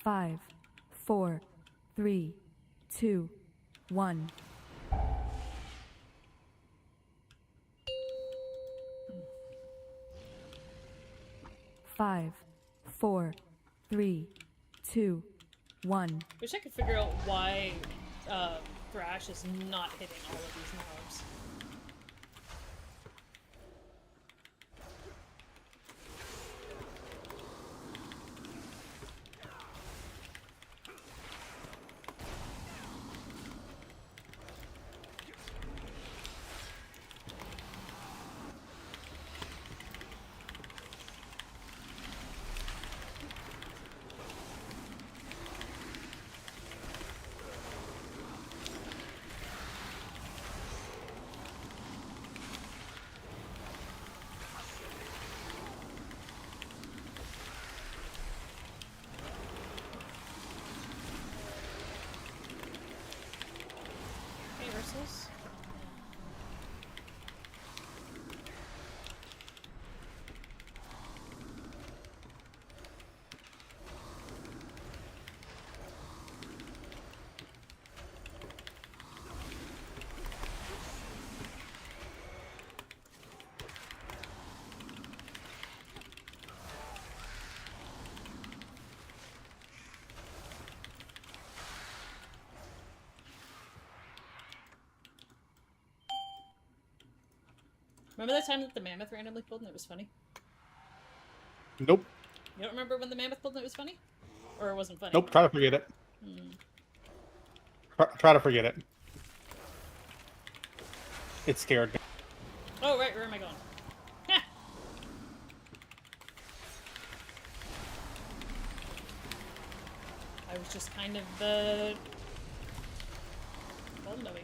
5, 4, 3, 2, 1. Five, 4, 3, 2, 1. Wish I could figure out why Thrash is not hitting all of these mobs. Hey, Ursus. Remember that time that the mammoth randomly pulled and it was funny? Nope. You don't remember when the mammoth pulled and it was funny? Or it wasn't funny? Nope. Try to forget it. Try to forget it. It scared me. Oh, right, where am I going? Ha! I was just kind of, fun-loving.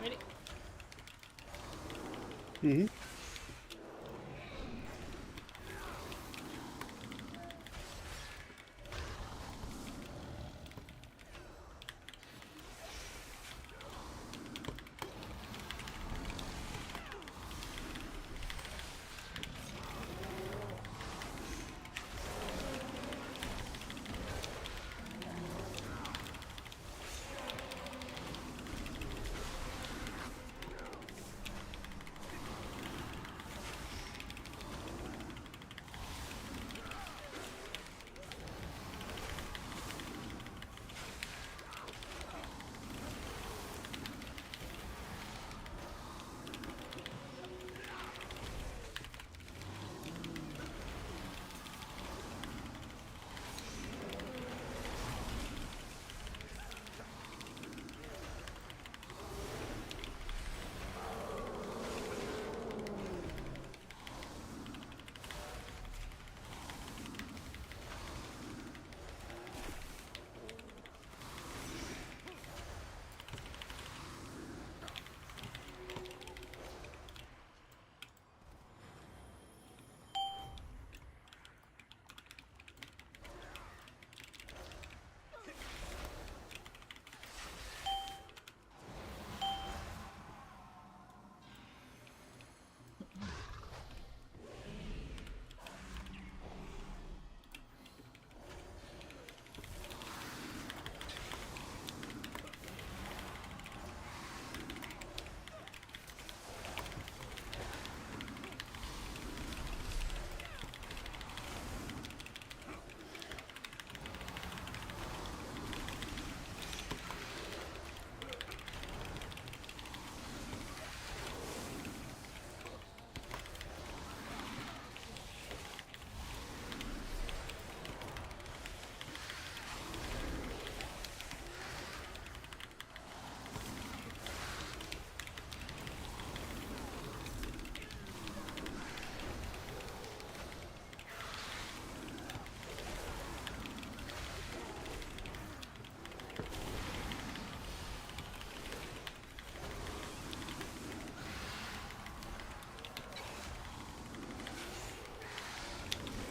Ready? Mm-hmm.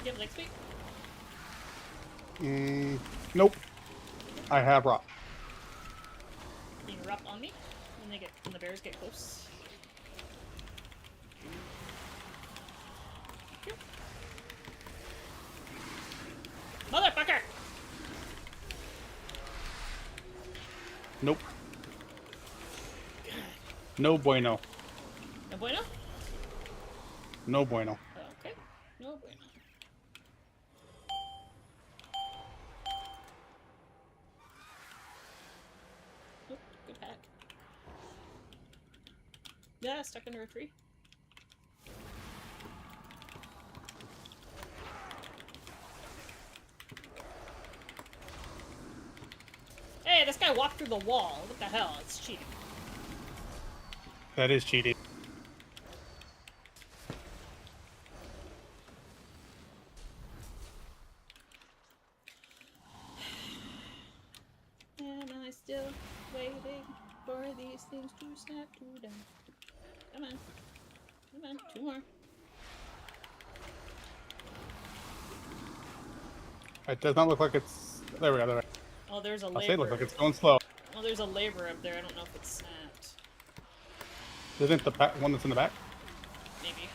You have leg sweep? Nope. I have rock. Can you erupt on me when the bears get close? Thank you. Motherfucker! Nope. No bueno. No bueno? No bueno. Okay. No bueno. Oh, good hack. Yeah, stuck under a tree. Hey, this guy walked through the wall. What the hell? It's cheating. That is cheating. Am I still waiting for these things to snap to them? Come on. Come on. 2 more. It does not look like it's. There we go. There we go. Oh, there's a I'll say it labor. looks like it's going slow. Oh, there's a labor up there. I don't know if it's snapped. Isn't the one that's in the back? Maybe.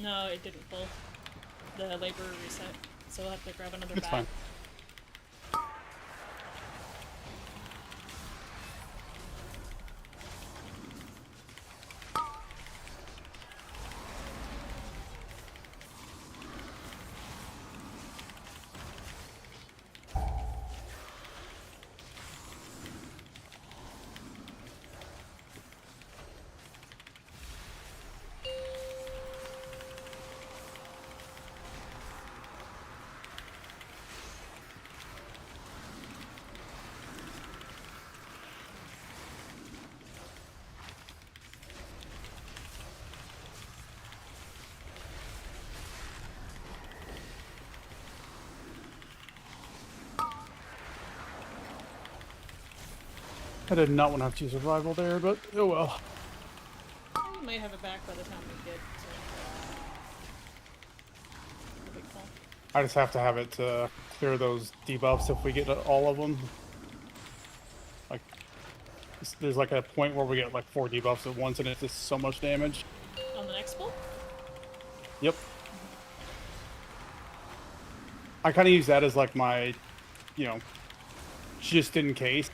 No, it didn't pull. The labor reset. So we'll have to grab another It's bag. fine. I did not want to have to use survival there, but oh well. We might have it back by the time we get to the big fall. I just have to have it to clear those debuffs if we get all of them. Like, there's like a point where we get like 4 debuffs at once and it's just so much damage. On the next pull? Yep. I kind of use that as like my, you know, just in case.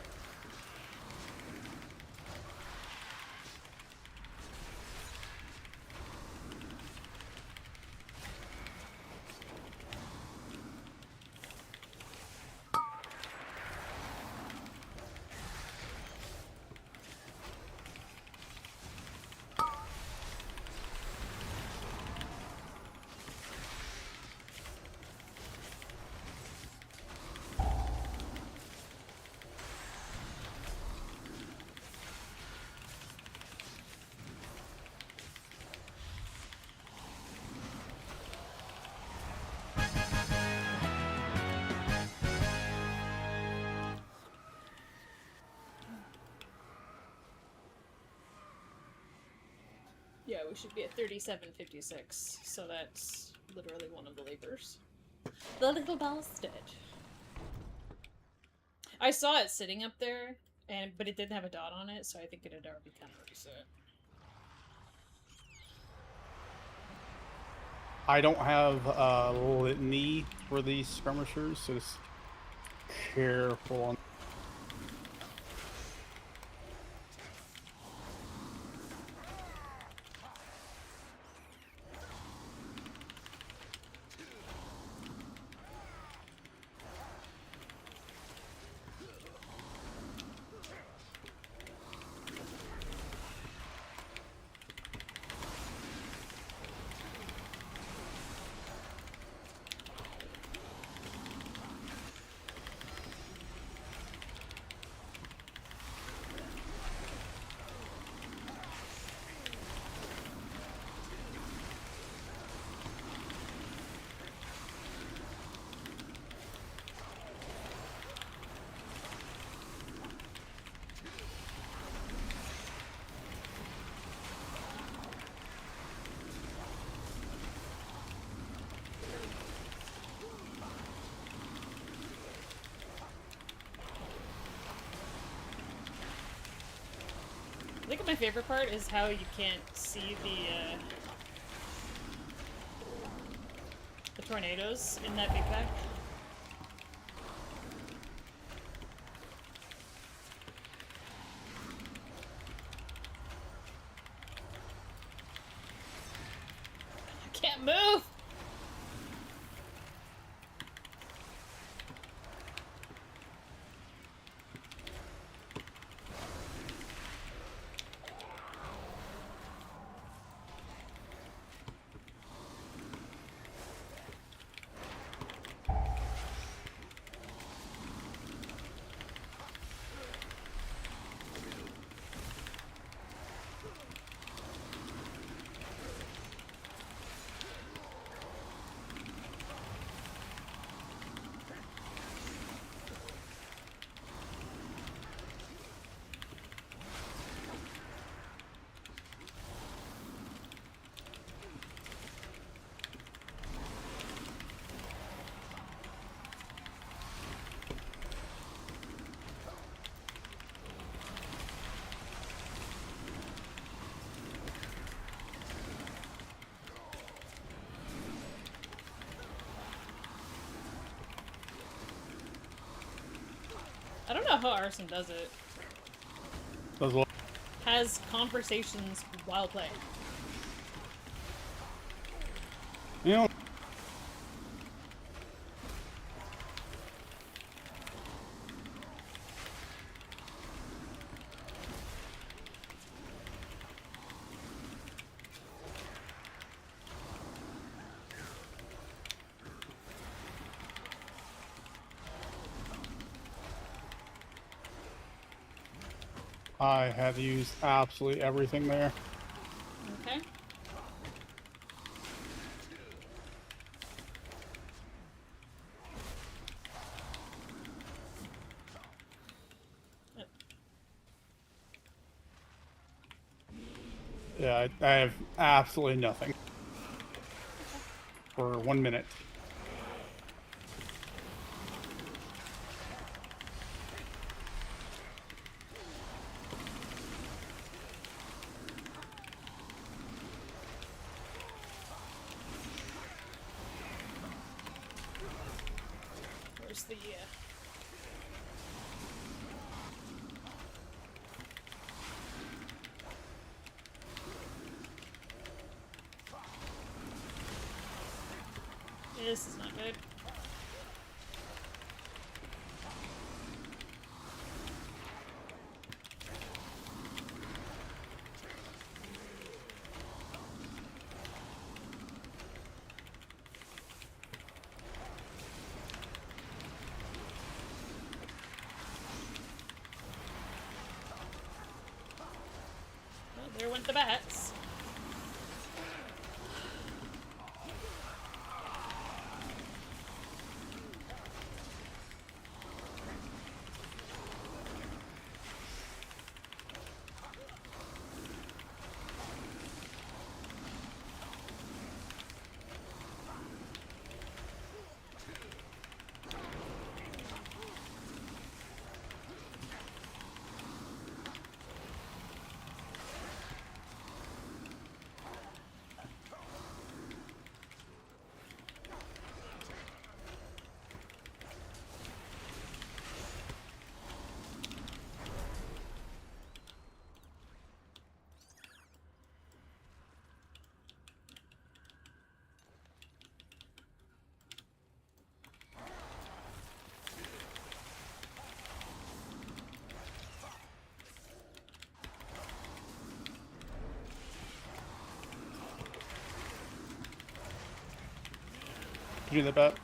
we should be at 3756. So that's literally one of the labors. The little bastard. I saw it sitting up there, but it didn't have a dot on it, so I think it had already kind of reset. I don't have a litany for these skirmishers, so just careful on. I think my favorite part is how you can't see the tornadoes in that big pack. I can't move! I don't know how Arson does it. Does what? Has conversations while playing. You know, I have used absolutely everything there. Okay. Yeah, I have absolutely nothing for 1 minute. Where's the This is not good. Well, there went the bats. You do the bet.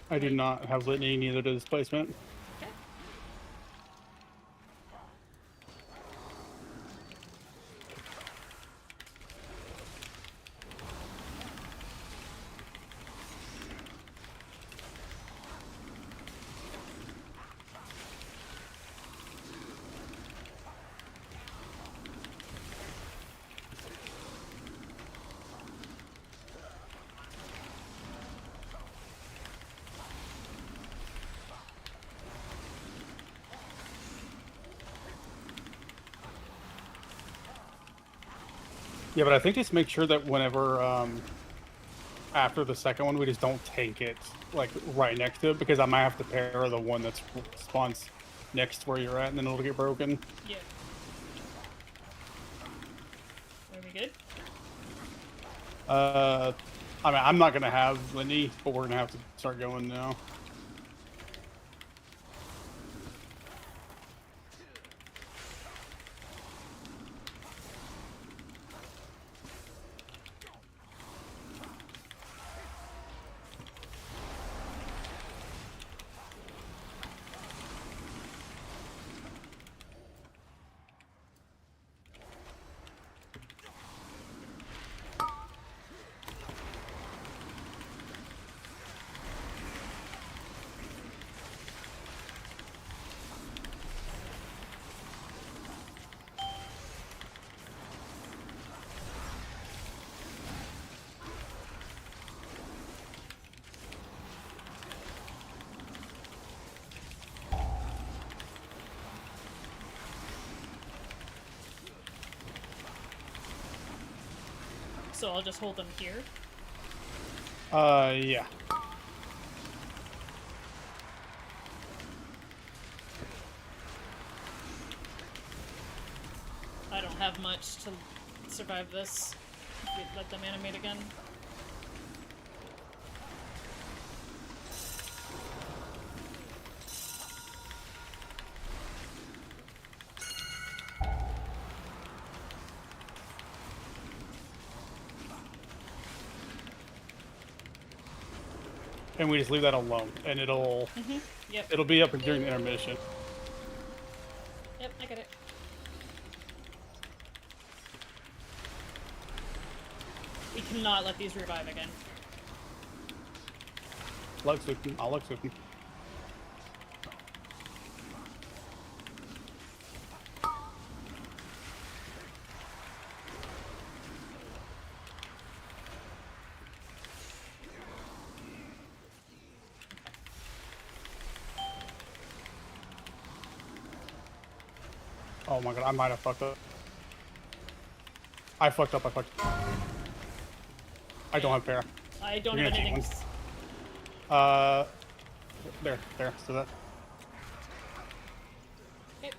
I do not have Litany, neither does Displacement. Okay. Yeah, but I think just make sure that whenever after the second one, we just don't tank it like right next to it, because I might have to pair the one that's spawns next to where you're at, and then it'll get broken. Yeah. Are we good? I mean, I'm not gonna have Litany, but we're gonna have to start going now. So I'll just hold them here. Yeah. I don't have much to survive this. If we let them animate again. and we just leave that alone, and it'll Yep. it'll be up during the intermission. Yep, I got it. We cannot let these revive again. I'll let Sukin. Oh my god, I might have fucked up. I fucked up. I don't have para. I don't You're have gonna take anything. There. So that. Okay.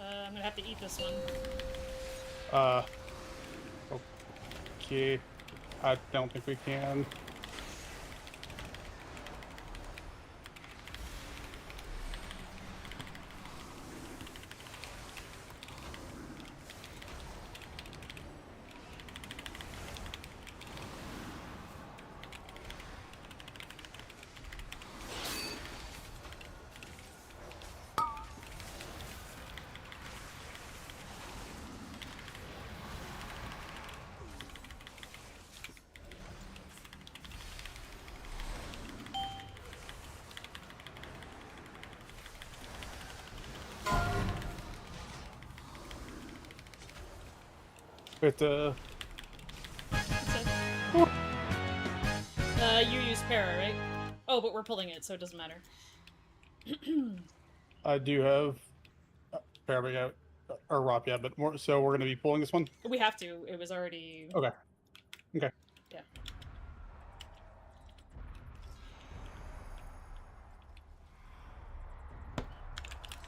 I'm gonna have to eat this one. Okay. I don't think we can. But You use para, right? Oh, but we're pulling it, so it doesn't matter. I do have para, yeah, or Rop, yeah, but more. So we're gonna be pulling this one. We have to. It was already. Okay. Okay. Yeah.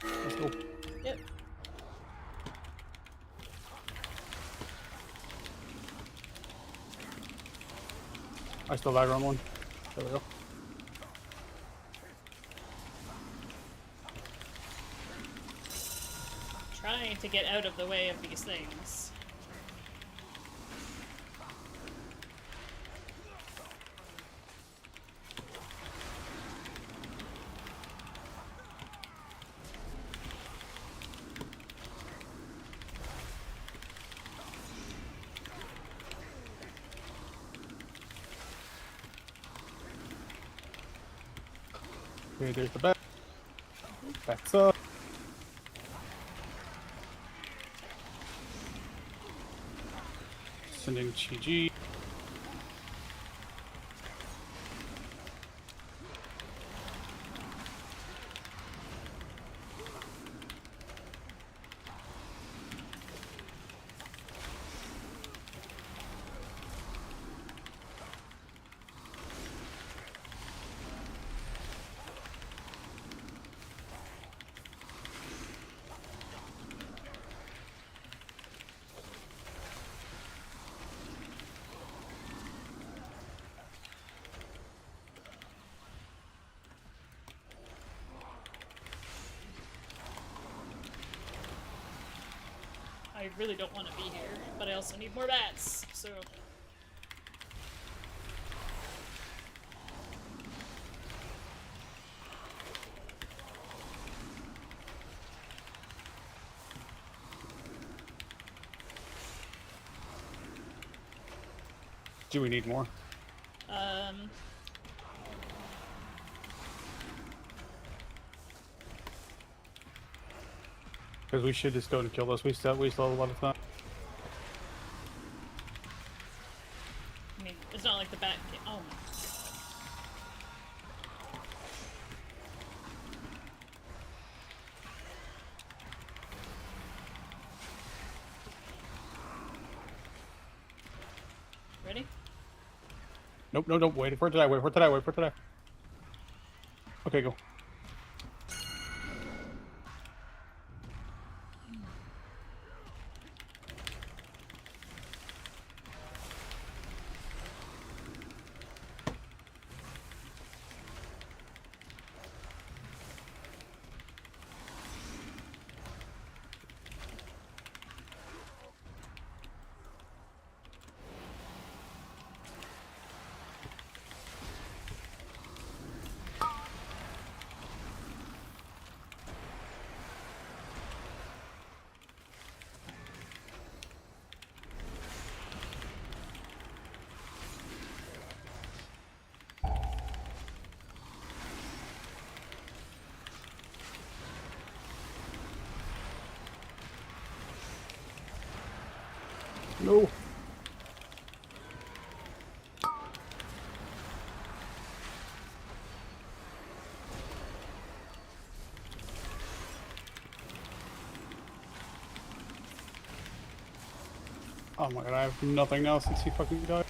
Let's go. Yep. I still lag on one. There we go. Trying to get out of the way of these things. Okay, there's the back. Backs up. Sending Chi-Ji. I really don't want to be here, but I also need more bats, so... Do we need more? Because we should just go and kill this. We still have a lot of time. I mean, it's not like the bat can... Oh my... Nope, nope, nope. Wait for it to die. Wait for it to die. Wait for it to die. Okay, go. No. Oh my god, I have nothing now since he fucking died.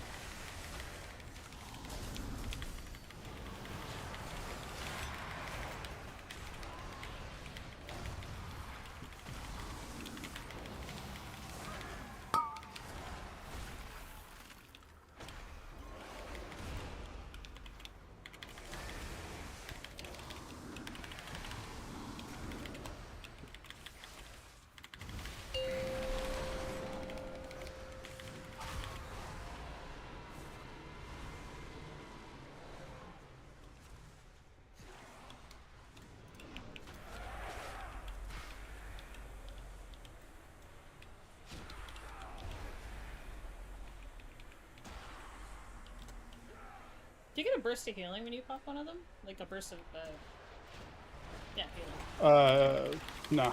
Do you get a burst of healing when you pop one of them? Like a burst of, yeah, healing. Nah.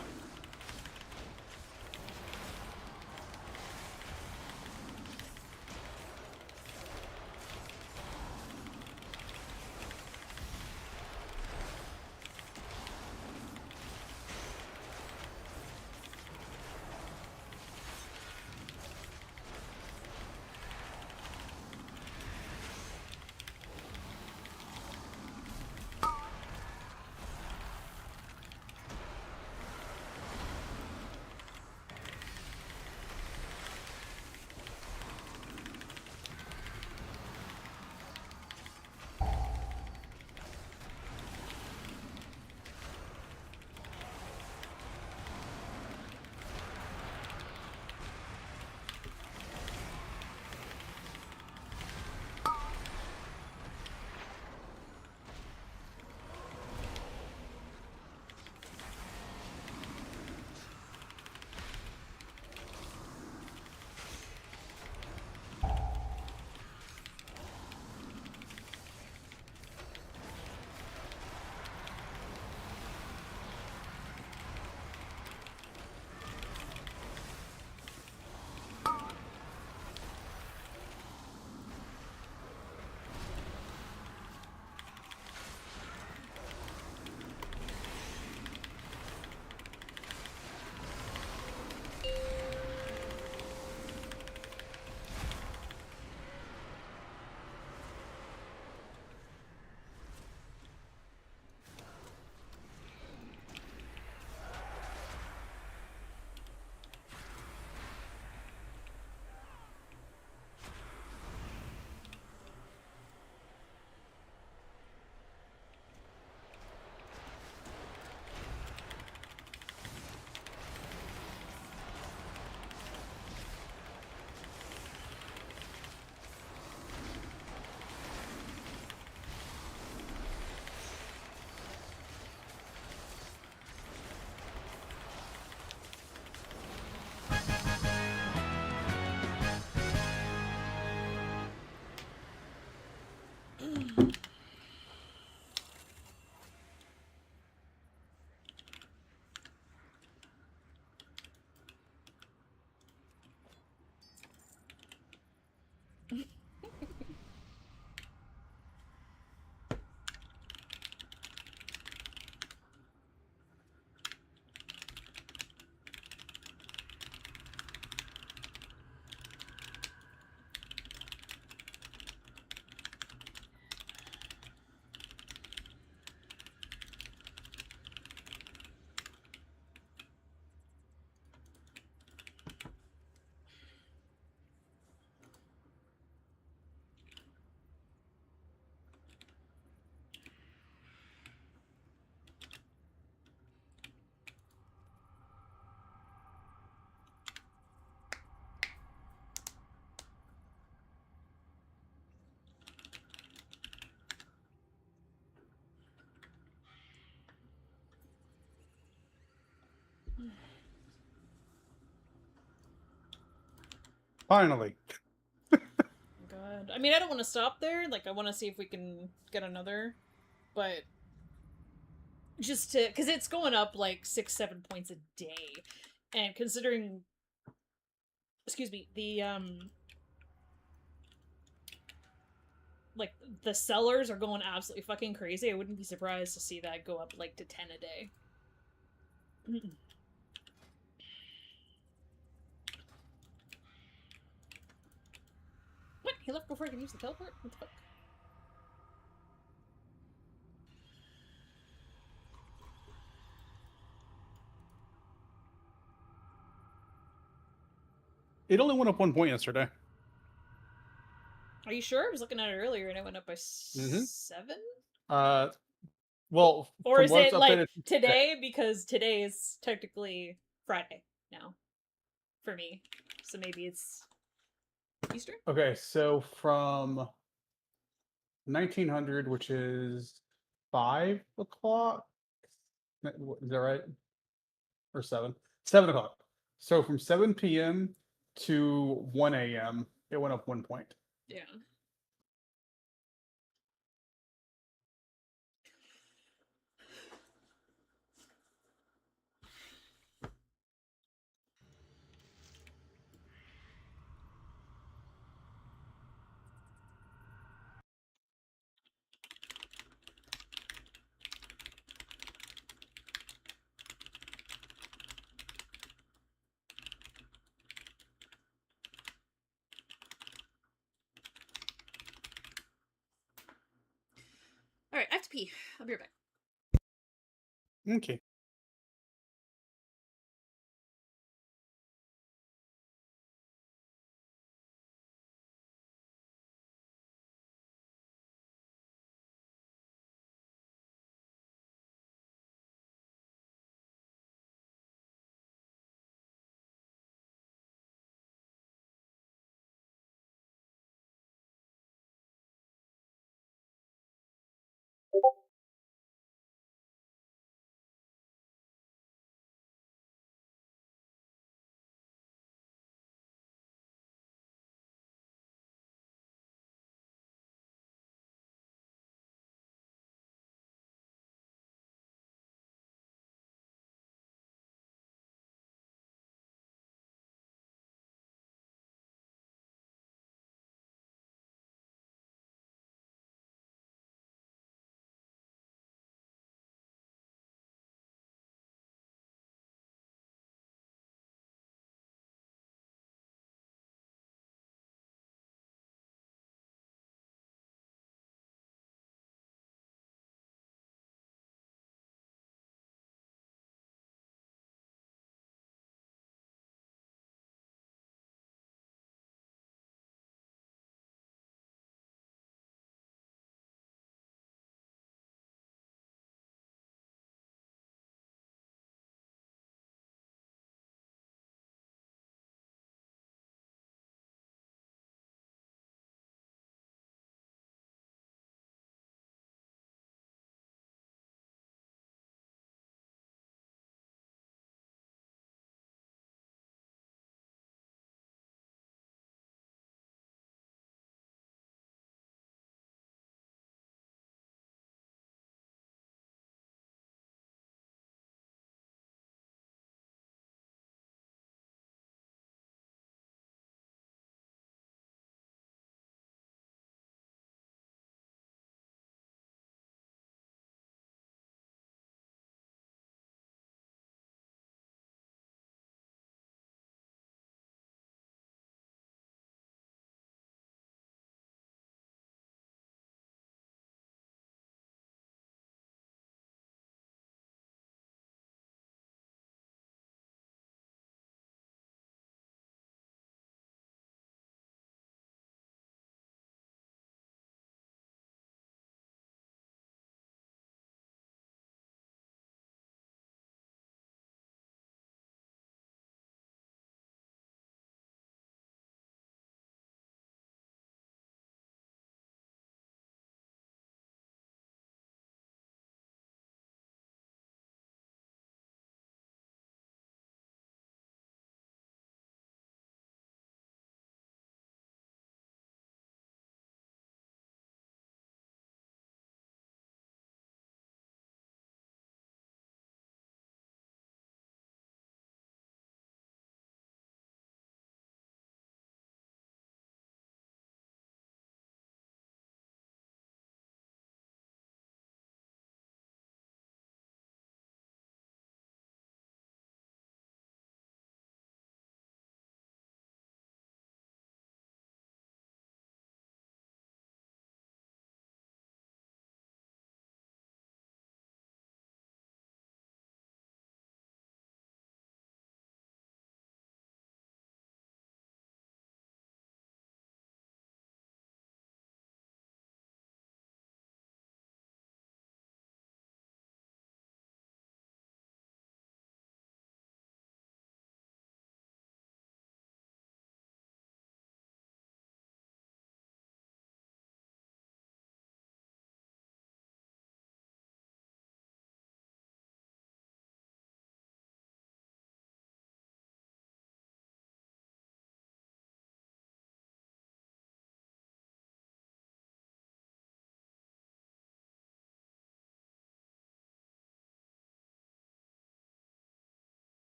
Finally. God. I mean, I don't want to stop there. Like, I want to see if we can get another. But just to... Because it's going up, like, 6-7 points a day. And considering... Excuse me. The, like, the sellers are going absolutely fucking crazy. I wouldn't be surprised to see that go up, like, to 10 a day. What? He left before I could use the teleport? What the fuck? It only went up 1 point yesterday. Are you sure? I was looking at it earlier and it went up by 7? Well, Or from is what's it like updated today? Because today is technically Friday now for me. So maybe it's Easter? Okay, so from 1900, which is 5 o'clock. Is that right? Or 7? 7 o'clock. So from 7 p.m. to 1 a.m., it went up 1 point. Yeah. Alright, I have to pee. I'll be right back. Okay.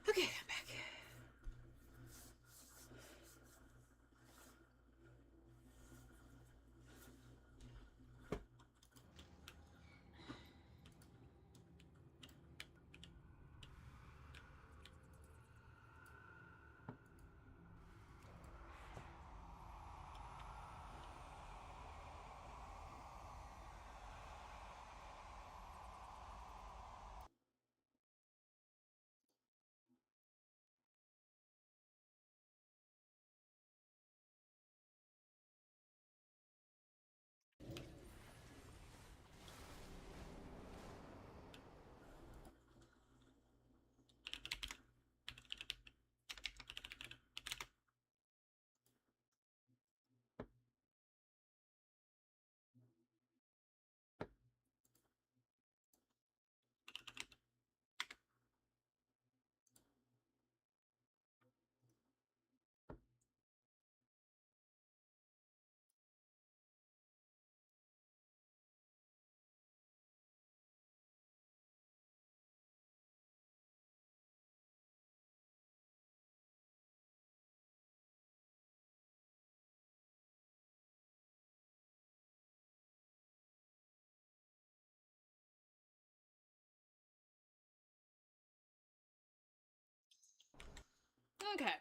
Okay, I'm back. Okay.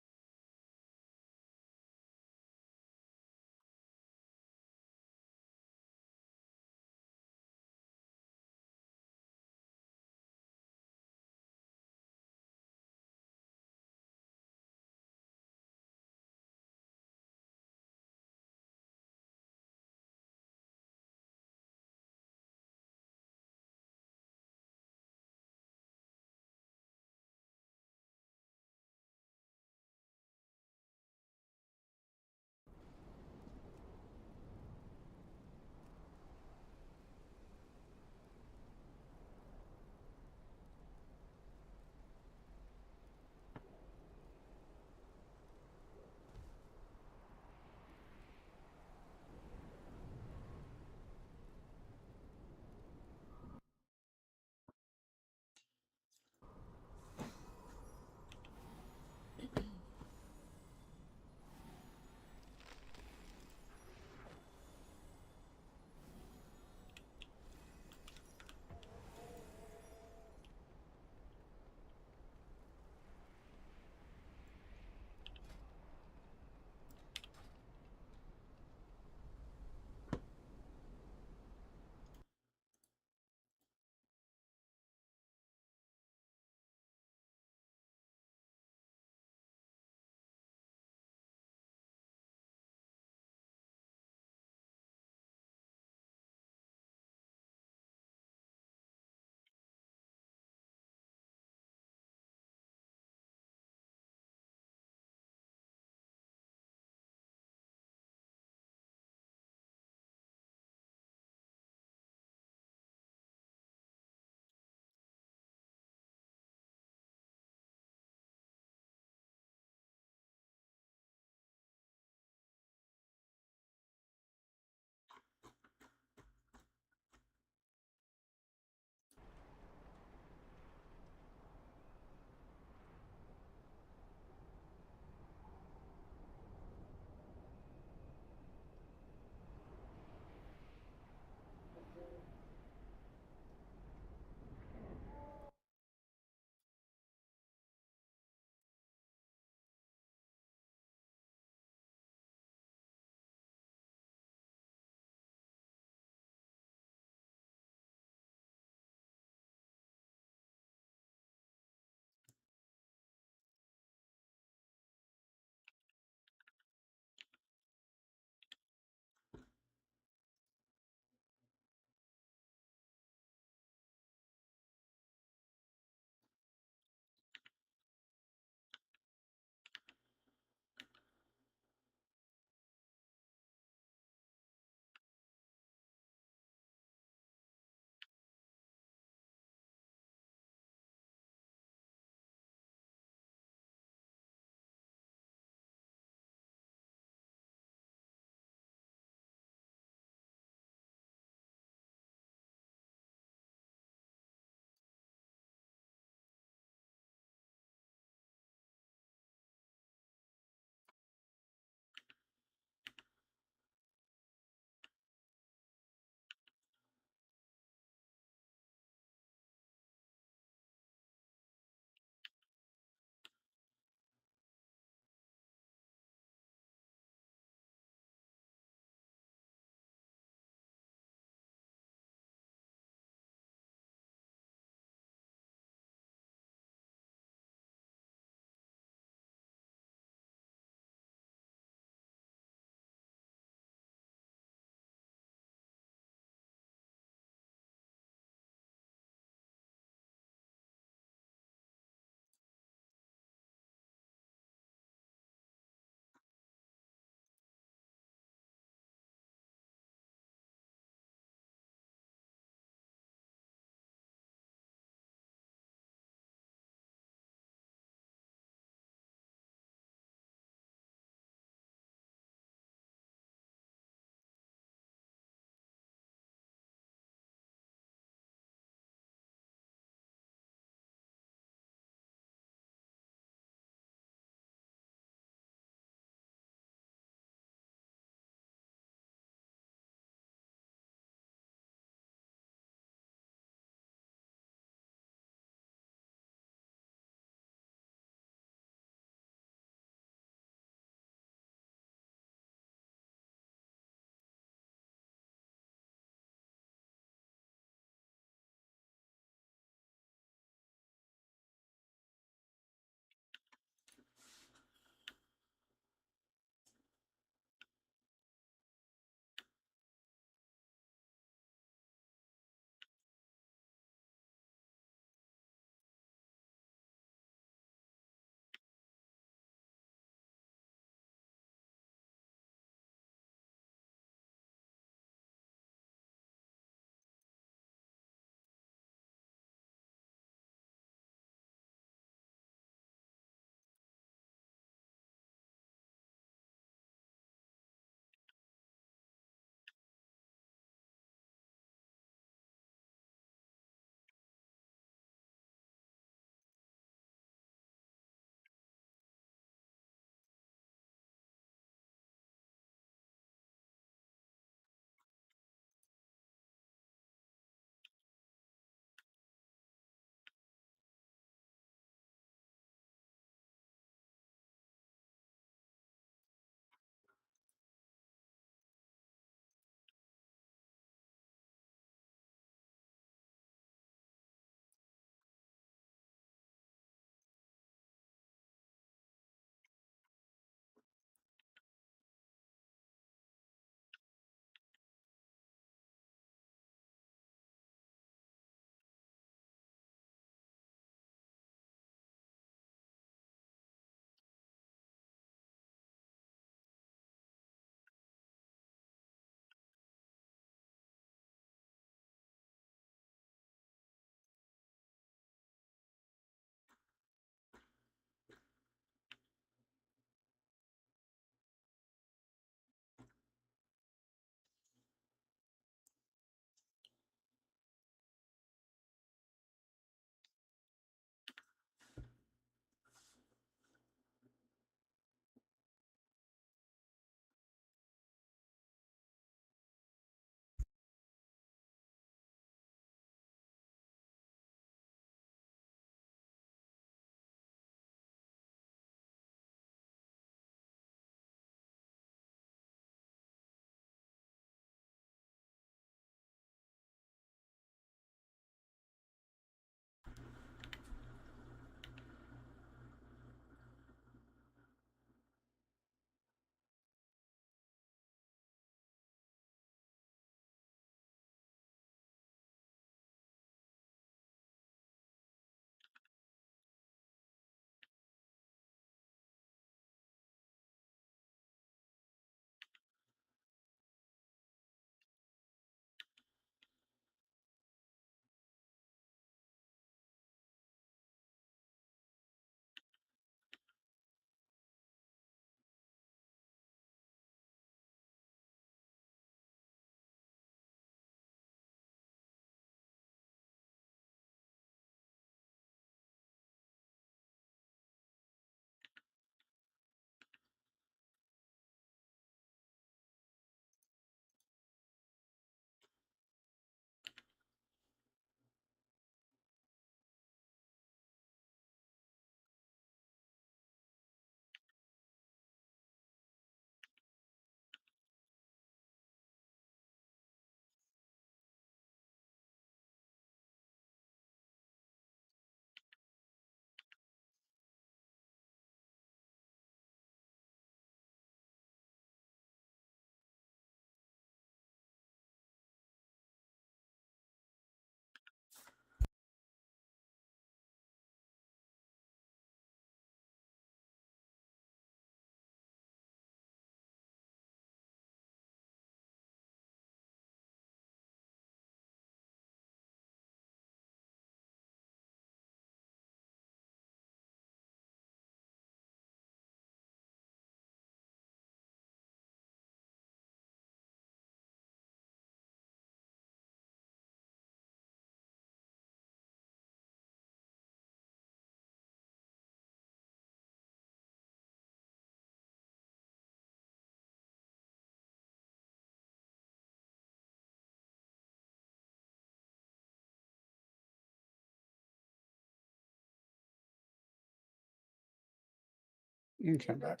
Okay, back.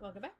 Welcome back.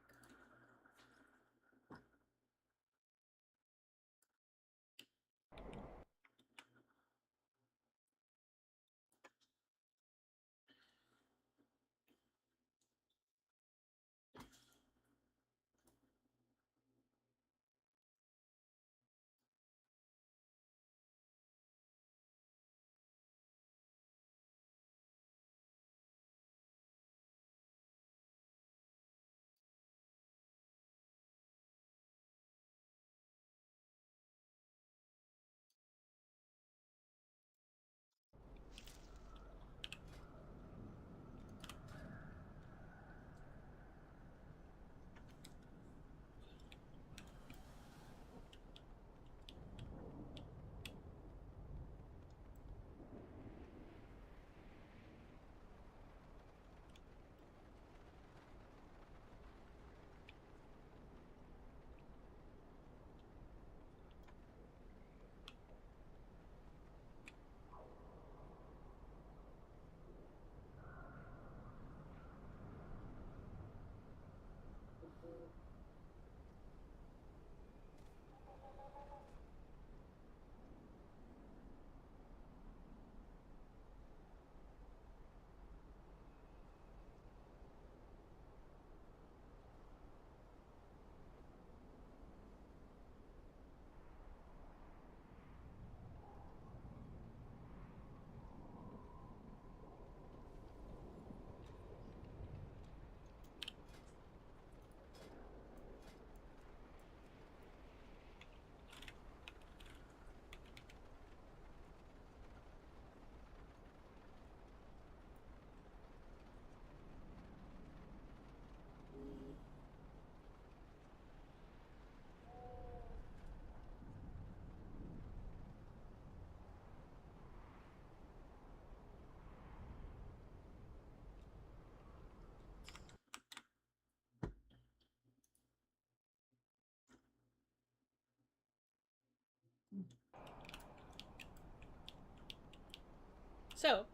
So,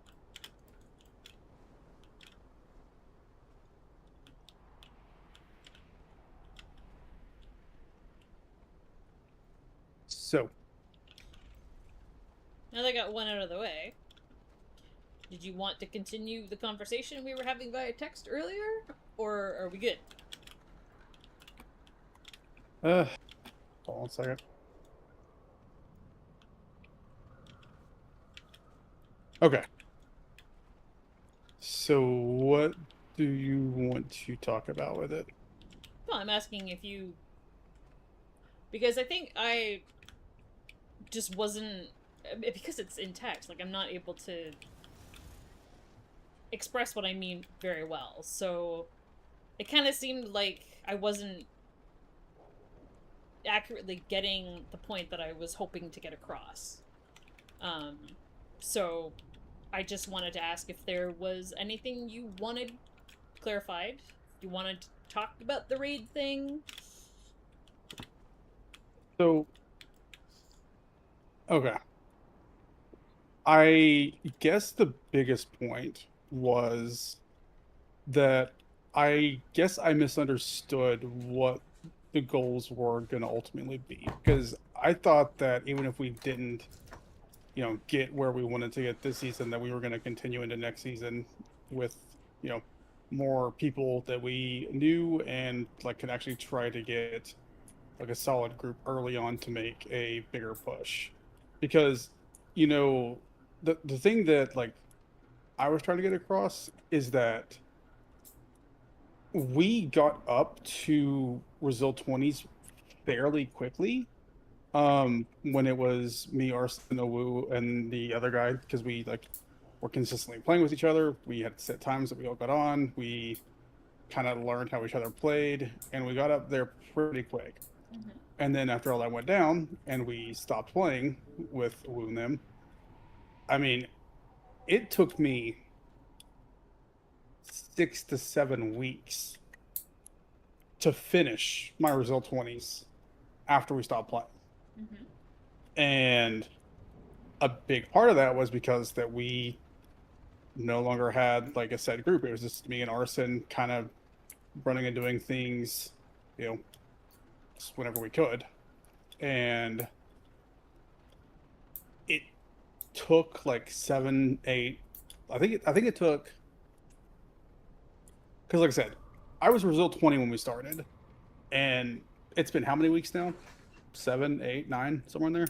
So, now that I got one out of the way, did you want to continue the conversation we were having via text earlier? Or are we good? hold on a second. Okay. So, what do you want to talk about with it? Well, I'm asking if you... Because I think I just wasn't... Because it's in text, like, I'm not able to express what I mean very well. So, it kind of seemed like I wasn't accurately getting the point that I was hoping to get across. So I just wanted to ask if there was anything you wanted clarified. You wanted to talk about the raid thing? So, okay. I guess the biggest point was that I guess I misunderstood what the goals were going to ultimately be, because I thought that even if we didn't, get where we wanted to get this season, that we were going to continue into next season with, more people that we knew and like could actually try to get like a solid group early on to make a bigger push. Because, you know, the thing that like I was trying to get across is that we got up to result 20s fairly quickly. When it was me, Arson, Owu, and the other guy, because we like were consistently playing with each other. We had set times that we all got on. We kind of learned how each other played, and we got up there pretty quick. Mm-hmm. And then after all that went down, and we stopped playing with Owu and them, I mean, it took me 6 to 7 weeks to finish my result 20s after we stopped playing. Mm-hmm. And a big part of that was because that we no longer had like a set group. It was just me and Arson kind of running and doing things, you know, just whenever we could. And it took like 7, 8. I think it took, because like I said, I was Brazil 20 when we started, and it's been how many weeks now? 7, 8, 9, somewhere in there.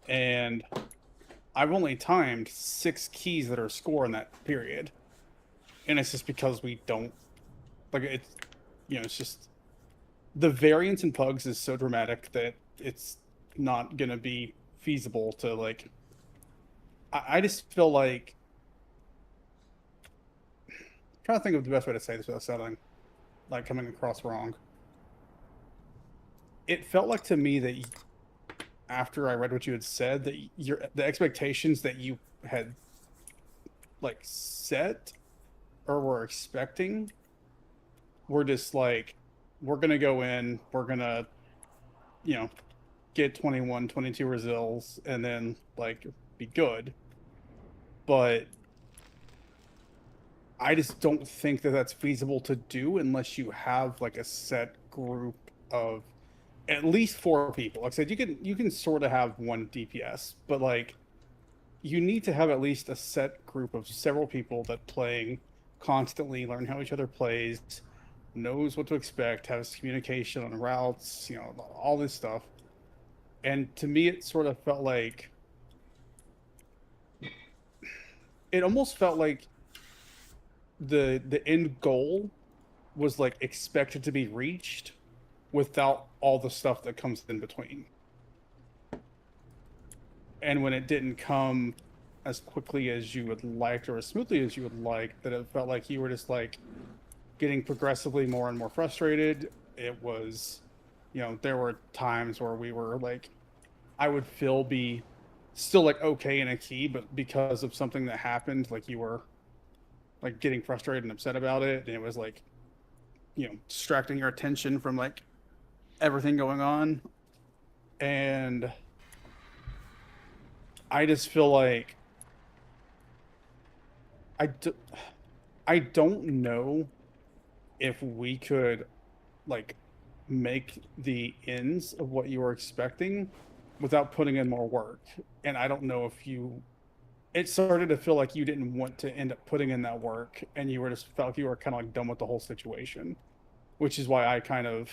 And I've only timed 6 keys that are score in that period, and it's just because we don't like it. You know, it's just the variance in pugs is so dramatic that it's not gonna be feasible to like. I just feel like I'm trying to think of the best way to say this without sounding like coming across wrong. It felt like to me that after I read what you had said, that the expectations that you had like set or were expecting were just like, we're gonna go in, we're gonna, you know, get 21, 22 Brazils and then like be good. But I just don't think that that's feasible to do unless you have like a set group of at least 4 people. Like I said, you can sort of have one DPS, but like you need to have at least a set group of several people that playing constantly, learn how each other plays, knows what to expect, has communication on routes, you know, all this stuff. And to me, it sort of felt like it almost felt like the end goal was like expected to be reached without all the stuff that comes in between. And when it didn't come as quickly as you would like or as smoothly as you would like, that it felt like you were just like getting progressively more and more frustrated. It was, you know, there were times where we were like, I would be still like okay in a key, but because of something that happened, like you were like getting frustrated and upset about it, and it was like, you know, distracting your attention from like everything going on. And I just feel like I don't know if we could like make the ends of what you were expecting without putting in more work. And I don't know if it started to feel like you didn't want to end up putting in that work, and you were just felt like you were kind of like done with the whole situation, which is why I kind of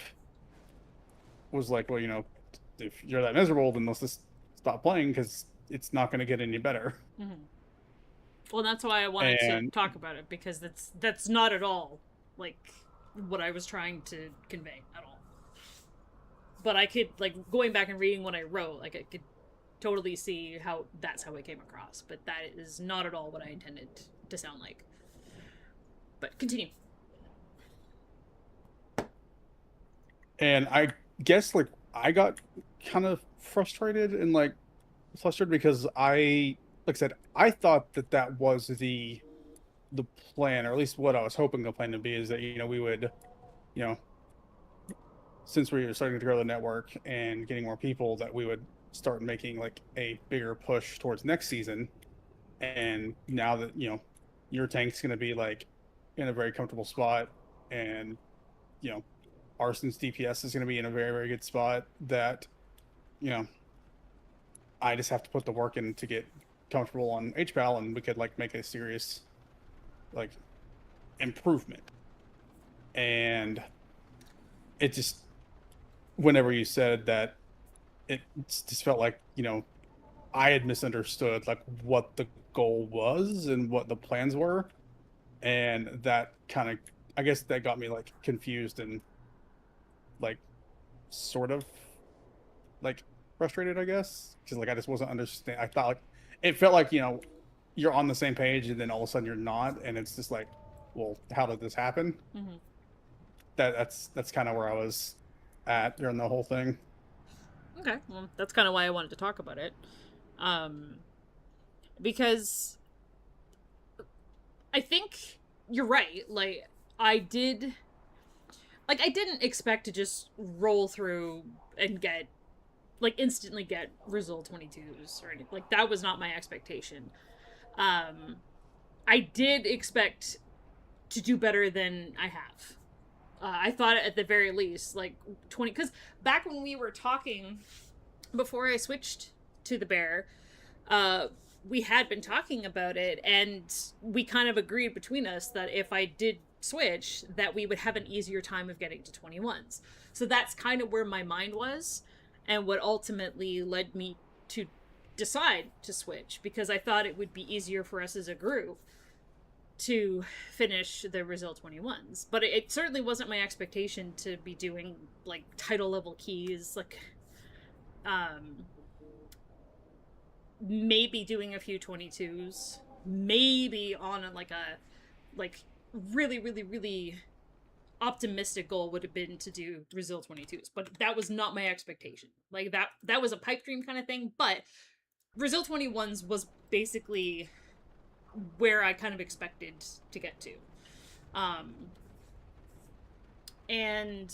was like, well, you know, if you're that miserable, then let's just stop playing because it's not going to get any better. Mm-hmm. Well, that's why I wanted to talk about it, because that's not at all like what I was trying to convey at all. But I could, like, going back and reading what I wrote, like, I could totally see how that's how it came across. But that is not at all what I intended to sound like. But continue. And I guess, like, I got kind of frustrated because like I said, I thought that was the plan, or at least what I was hoping the plan to be, is that, you know, we would, you know, since we were starting to grow the network and getting more people, that we would start making like a bigger push towards next season. And now that, you know, your tank's going to be like in a very comfortable spot, and, you know, Arson's DPS is going to be in a very, very good spot, that, you know, I just have to put the work in to get comfortable on HPAL, and we could like make a serious like improvement. And it just, whenever you said that, it just felt like, you know, I had misunderstood like what the goal was and what the plans were, and that kind of, I guess that got me like confused and like sort of like frustrated, I guess, because like I just wasn't understand. I thought like it felt like, you know, you're on the same page, and then all of a sudden you're not, and it's just like, well, how did this happen? Mm-hmm. That's kind of where I was at during the whole thing. Okay, well, that's kind of why I wanted to talk about it, because I think you're right. Like, I didn't expect to just roll through and get like instantly get Result 22s or anything. Like that was not my expectation. I did expect to do better than I have. I thought at the very least, like 20, because back when we were talking before I switched to the bear, we had been talking about it, and we kind of agreed between us that if I did switch, that we would have an easier time of getting to 21s. So that's kind of where my mind was, and what ultimately led me to decide to switch, because I thought it would be easier for us as a group to finish the Result 21s. But it certainly wasn't my expectation to be doing like title level keys, like maybe doing a few 22s, maybe on a really really really optimistic goal would have been to do Result 22s, but that was not my expectation. Like that was a pipe dream kind of thing, but Result 21s was basically where I kind of expected to get to. And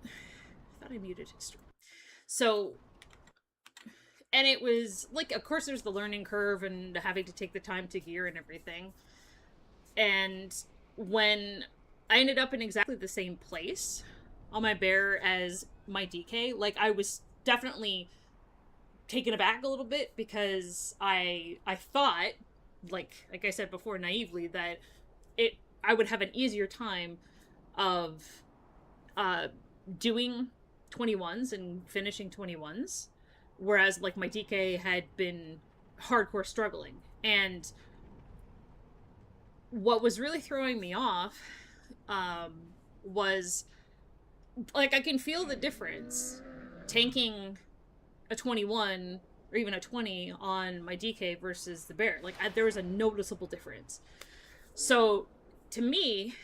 I thought I muted history. So, and it was like, of course there's the learning curve and having to take the time to gear and everything. And when I ended up in exactly the same place on my bear as my DK, like I was definitely taken aback a little bit, because I thought, like I said before, naively, that I would have an easier time of doing 21s and finishing 21s, whereas like my DK had been hardcore struggling. And what was really throwing me off was like I can feel the difference tanking a 21 or even a 20 on my DK versus the bear. Like there was a noticeable difference. So to me,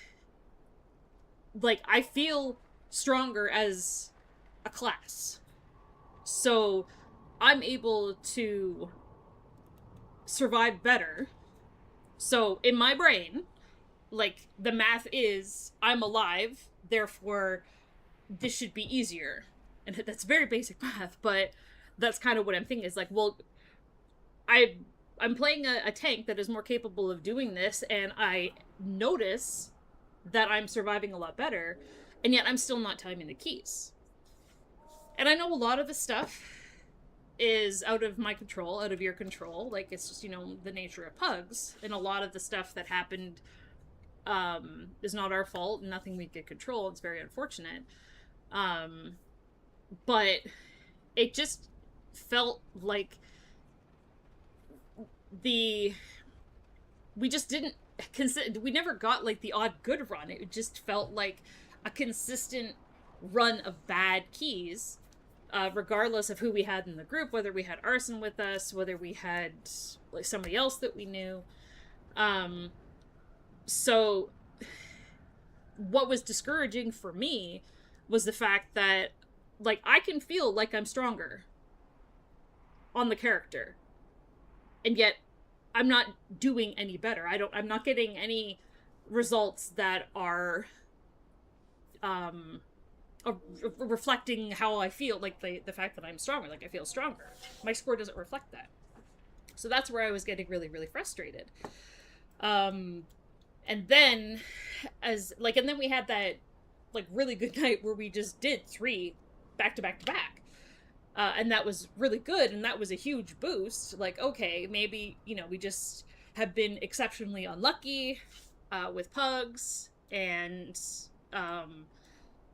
like I feel stronger as a class, so I'm able to survive better. So in my brain, like the math is I'm alive, therefore this should be easier. And that's very basic math, but that's kind of what I'm thinking, is like, well, I'm playing a tank that is more capable of doing this, and I notice that I'm surviving a lot better, and yet I'm still not timing the keys. And I know a lot of the stuff is out of my control, out of your control. Like, it's just, the nature of pugs. And a lot of the stuff that happened is not our fault, and nothing we can control. It's very unfortunate. But it just felt like we just didn't we never got like the odd good run. It just felt like a consistent run of bad keys, regardless of who we had in the group, whether we had Arson with us, whether we had like somebody else that we knew. So what was discouraging for me was the fact that like I can feel like I'm stronger on the character, and yet I'm not doing any better. I'm not getting any results that are reflecting how I feel, like the fact that I'm stronger, like I feel stronger. My score doesn't reflect that. So that's where I was getting really, really frustrated. And then and then we had that like really good night where we just did 3 back to back to back. And that was really good, and that was a huge boost. Like, okay, maybe, we just have been exceptionally unlucky with pugs, and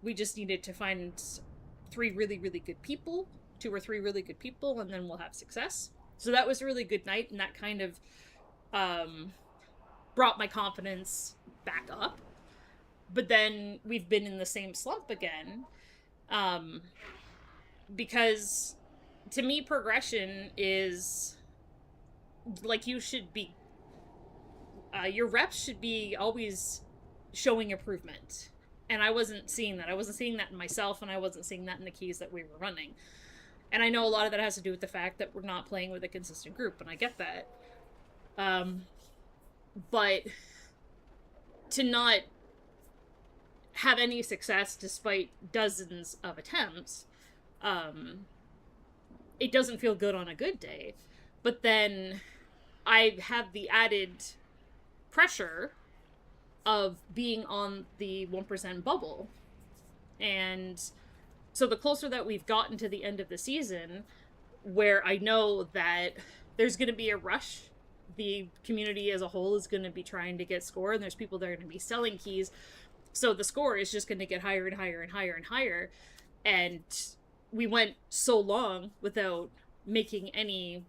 we just needed to find 3 really, really good people, 2 or 3 really good people, and then we'll have success. So that was a really good night, and that kind of brought my confidence back up. But then we've been in the same slump again. Because to me, progression is like you should be your reps should be always showing improvement, and I wasn't seeing that. I wasn't seeing that in myself, and I wasn't seeing that in the keys that we were running. And I know a lot of that has to do with the fact that we're not playing with a consistent group, and I get that. But to not have any success despite dozens of attempts it doesn't feel good on a good day. But then I have the added pressure of being on the 1% bubble. And so the closer that we've gotten to the end of the season, where I know that there's going to be a rush, the community as a whole is going to be trying to get score, and there's people that are going to be selling keys. So the score is just going to get higher and higher and higher and higher. And we went so long without making any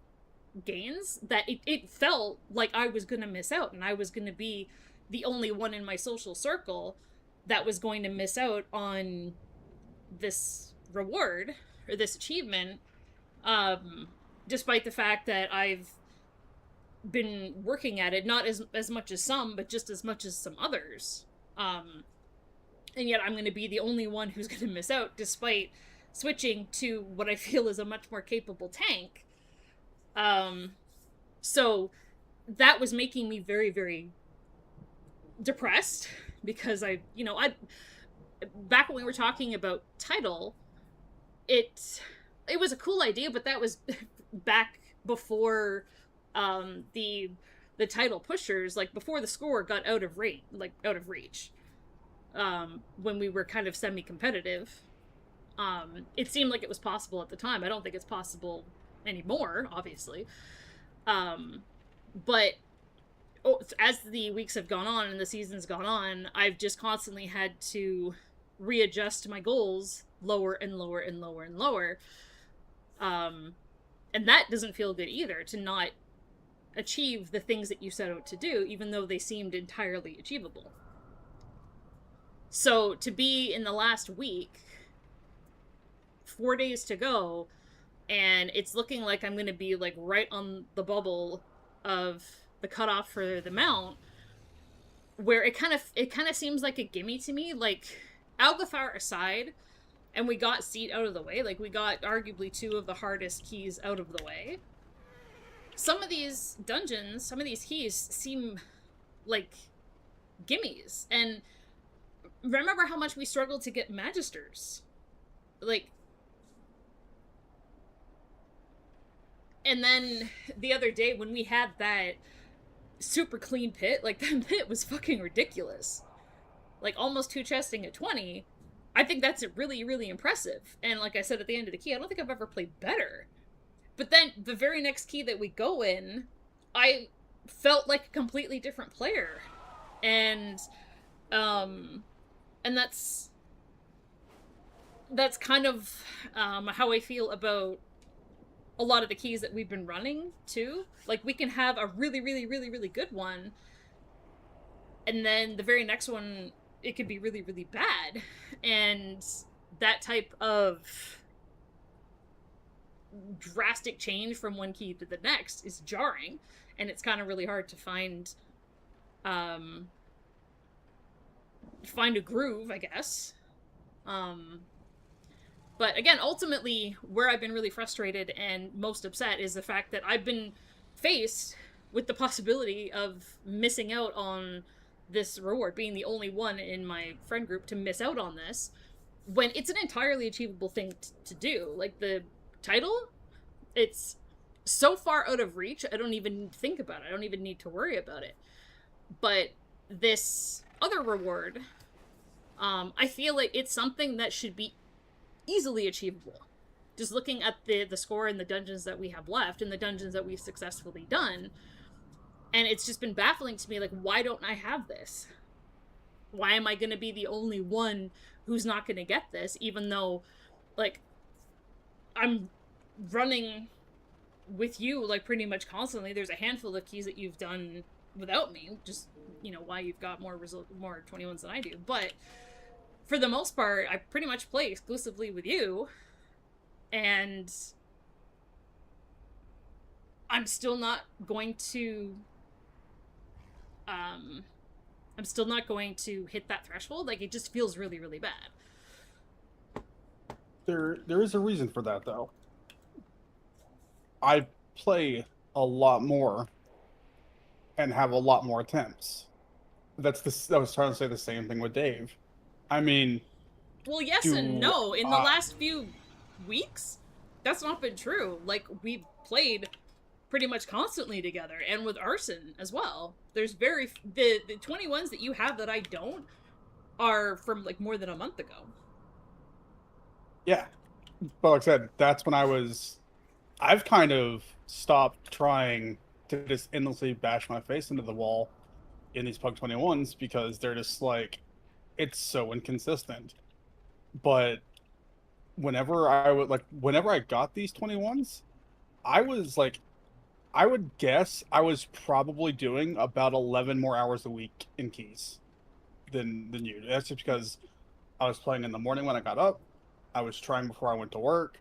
gains that it felt like I was going to miss out, and I was going to be the only one in my social circle that was going to miss out on this reward or this achievement, despite the fact that I've been working at it, not as much as some, but just as much as some others. And yet I'm going to be the only one who's going to miss out, despite switching to what I feel is a much more capable tank. So that was making me very, very depressed, because I back when we were talking about title, it was a cool idea, but that was back before the title pushers, like before the score got out of reach, when we were kind of semi-competitive. It seemed like it was possible at the time. I don't think it's possible anymore, obviously. But as the weeks have gone on and the season's gone on, I've just constantly had to readjust my goals lower and lower and lower and lower. And that doesn't feel good either, to not achieve the things that you set out to do, even though they seemed entirely achievable. So to be in the last week, 4 days to go, and it's looking like I'm going to be like right on the bubble of the cutoff for the mount, where it kind of seems like a gimme to me. Like, Algathar aside, and we got Seat out of the way, like we got arguably 2 of the hardest keys out of the way. Some of these dungeons, some of these keys seem like gimmies. And remember how much we struggled to get Magisters. Like, and then the other day when we had that super clean pit, like that pit was fucking ridiculous. Like almost 2 chesting at 20. I think that's really, really impressive. And like I said at the end of the key, I don't think I've ever played better. But then the very next key that we go in, I felt like a completely different player. And that's kind of how I feel about a lot of the keys that we've been running too. Like, we can have a really, really, really, really good one, and then the very next one, it could be really, really bad. And that type of drastic change from one key to the next is jarring, and it's kind of really hard to find a groove, I guess. But again, ultimately, where I've been really frustrated and most upset is the fact that I've been faced with the possibility of missing out on this reward, being the only one in my friend group to miss out on this, when it's an entirely achievable thing to do. Like, the title, it's so far out of reach, I don't even think about it. I don't even need to worry about it. But this other reward, I feel like it's something that should be easily achievable. Just looking at the score in the dungeons that we have left and the dungeons that we've successfully done, and it's just been baffling to me, like, why don't I have this? Why am I going to be the only one who's not going to get this, even though, like, I'm running with you, like, pretty much constantly. There's a handful of keys that you've done without me, just, why you've got more 21s than I do, but for the most part, I pretty much play exclusively with you, and I'm still not going to hit that threshold. Like, it just feels really, really bad. There is a reason for that, though. I play a lot more and have a lot more attempts. I was trying to say the same thing with Dave. I mean, well, yes and no. In the last few weeks, that's not been true. Like, we played pretty much constantly together, and with Arson as well. There's the 21s that you have that I don't are from like more than a month ago. Yeah, but like I said, that's when I've kind of stopped trying to just endlessly bash my face into the wall in these Pug 21s because they're just like, it's so inconsistent. But whenever I got these 21s, I was like, I would guess I was probably doing about 11 more hours a week in keys than you. That's just because I was playing in the morning when I got up. I was trying before I went to work.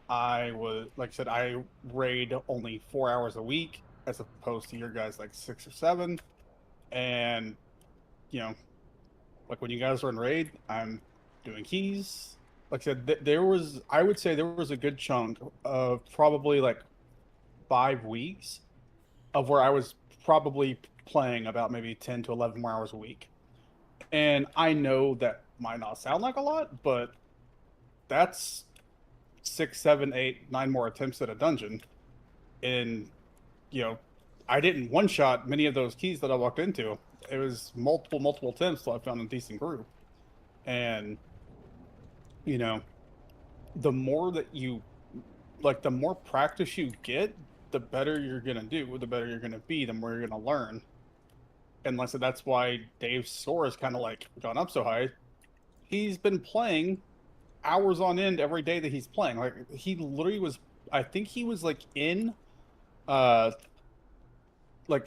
I was, like I said, I raid only 4 hours a week as opposed to your guys like 6 or 7. And, you know, like when you guys are in raid, I'm doing keys. Like I said, I would say there was a good chunk of probably like 5 weeks of where I was probably playing about maybe 10 to 11 more hours a week. And I know that might not sound like a lot, but that's 6, 7, 8, 9 more attempts at a dungeon. And, you know, I didn't one shot many of those keys that I walked into. It was multiple attempts till I found a decent group. And, you know, the more that you, like, the more practice you get, the better you're going to do, the better you're going to be, the more you're going to learn. And like I said, that's why Dave's score has kind of like gone up so high. He's been playing hours on end every day that he's playing. Like he literally was, I think he was like in, like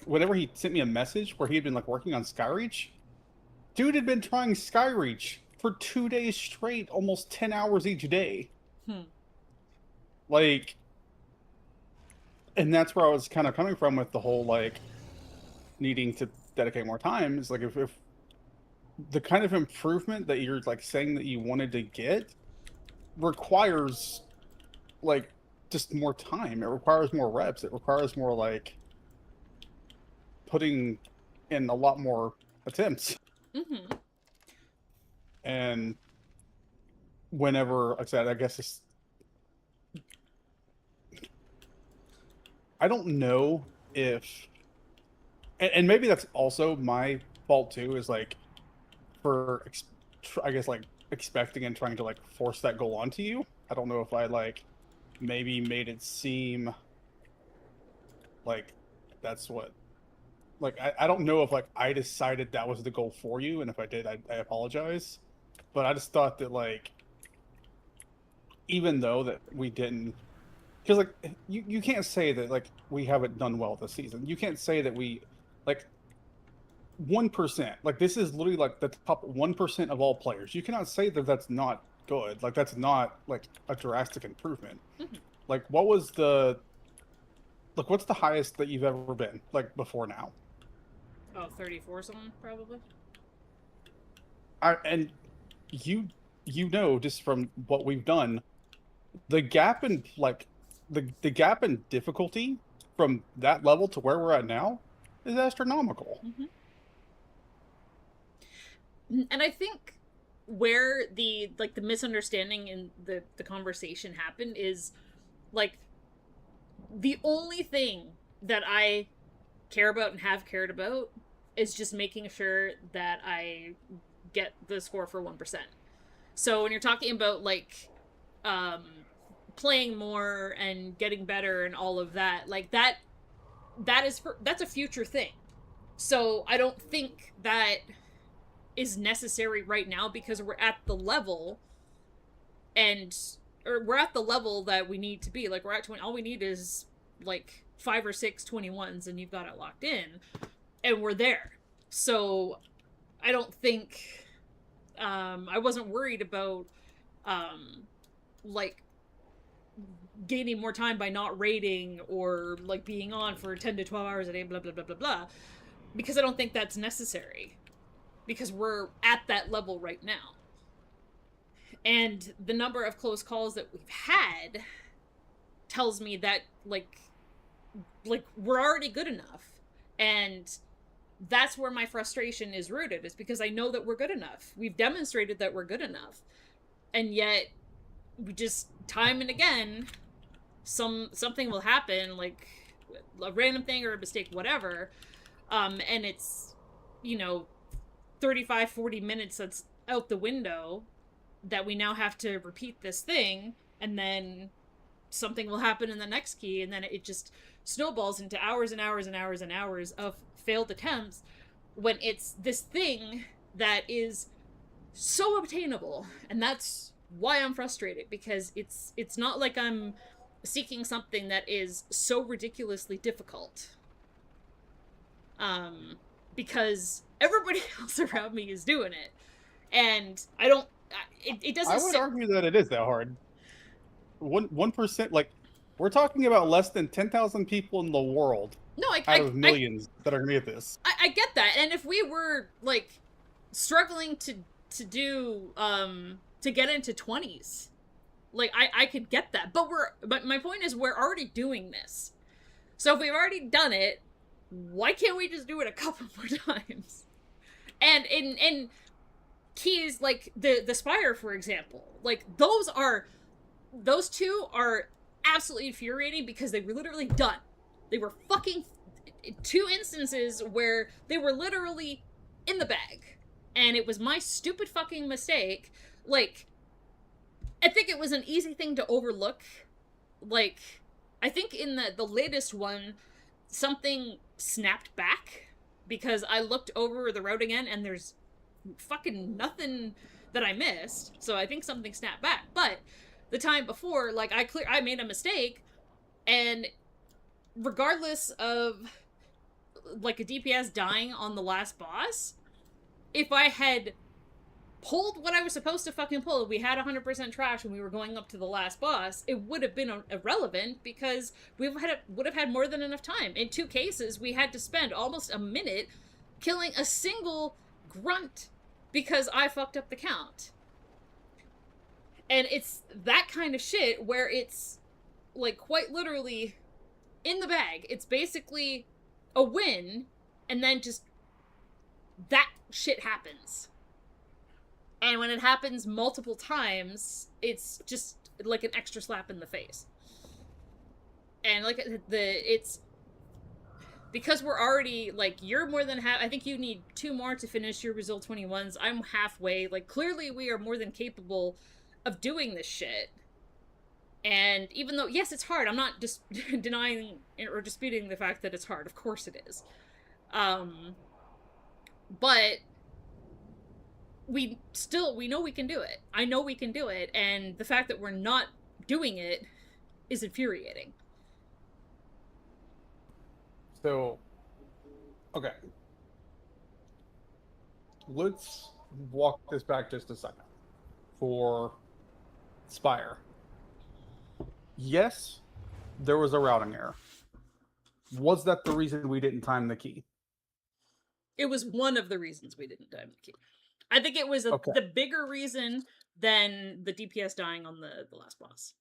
whenever he sent me a message where he had been like working on Skyreach, dude had been trying Skyreach for 2 days straight, almost 10 hours each day. Like, and that's where I was kind of coming from with the whole like needing to dedicate more time. Is like if the kind of improvement that you're like saying that you wanted to get requires like just more time. It requires more reps. It requires more like putting in a lot more attempts. Mm-hmm. And whenever, like I said, I guess it's, I don't know if, and maybe that's also my fault too, is like for, I guess like expecting and trying to like force that goal onto you. I don't know if I like maybe made it seem like that's what, like, I don't know if like I decided that was the goal for you, and if I did, I apologize. But I just thought that like, even though that we didn't, because like you can't say that like we haven't done well this season. You can't say that we like 1%. Like this is literally like the top 1% of all players. You cannot say that that's not good. Like that's not like a drastic improvement. Mm-hmm. Like what was the, like what's the highest that you've ever been like before now? Oh, 34 something probably. And you know just from what we've done, the gap in like the gap in difficulty from that level to where we're at now is astronomical. Mm-hmm. And I think where the like the misunderstanding in the conversation happened is like the only thing that I care about and have cared about is just making sure that I get the score for 1%. So when you're talking about like playing more and getting better and all of that, like that's a future thing. So I don't think that is necessary right now because we're at the level we're at the level that we need to be. Like we're at 20, all we need is like 5 or 6 21s and you've got it locked in and we're there. So I don't think I wasn't worried about like gaining more time by not raiding or like being on for 10 to 12 hours a day, blah blah blah blah blah, because I don't think that's necessary because we're at that level right now. And the number of close calls that we've had tells me that like we're already good enough. And that's where my frustration is rooted, is because I know that we're good enough. We've demonstrated that we're good enough. And yet we just time and again something will happen, like a random thing or a mistake, whatever, and it's, 35-40 minutes that's out the window that we now have to repeat this thing, and then something will happen in the next key, and then it just snowballs into hours and hours and hours and hours of failed attempts, when it's this thing that is so obtainable. And that's why I'm frustrated, because it's not like I'm seeking something that is so ridiculously difficult, because everybody else around me is doing it, and I don't, it doesn't. I would argue that it is that hard. 1%, like, we're talking about less than 10,000 people in the world out of millions that are gonna get this. I get that, and if we were like struggling to do to get into 20s, like I could get that, but my point is we're already doing this, so if we've already done it, why can't we just do it a couple more times? And in keys like the Spire, for example, like those two are absolutely infuriating, because they were literally done. They were fucking 2 instances where they were literally in the bag, and it was my stupid fucking mistake. Like, I think it was an easy thing to overlook. Like, I think in the latest one, something snapped back, because I looked over the route again and there's fucking nothing that I missed, so I think something snapped back. But the time before, like, I made a mistake, and regardless of like a DPS dying on the last boss, if I had pulled what I was supposed to fucking pull, we had 100% trash when we were going up to the last boss, it would have been irrelevant, because we would have had more than enough time. In 2 cases, we had to spend almost a minute killing a single grunt because I fucked up the count. And it's that kind of shit where it's, like, quite literally in the bag. It's basically a win, and then just that shit happens. And when it happens multiple times, it's just like an extra slap in the face. And like it's because we're already, like, you're more than half. I think you need 2 more to finish your Result 21s. I'm halfway. Like, clearly we are more than capable of doing this shit. And even though, yes, it's hard, I'm not just denying or disputing the fact that it's hard. Of course it is. But we know we can do it. I know we can do it, and the fact that we're not doing it is infuriating. So, okay. Let's walk this back just a second. For Spire. Yes, there was a routing error. Was that the reason we didn't time the key? It was one of the reasons we didn't time the key. I think it was the bigger reason than the DPS dying on the last boss.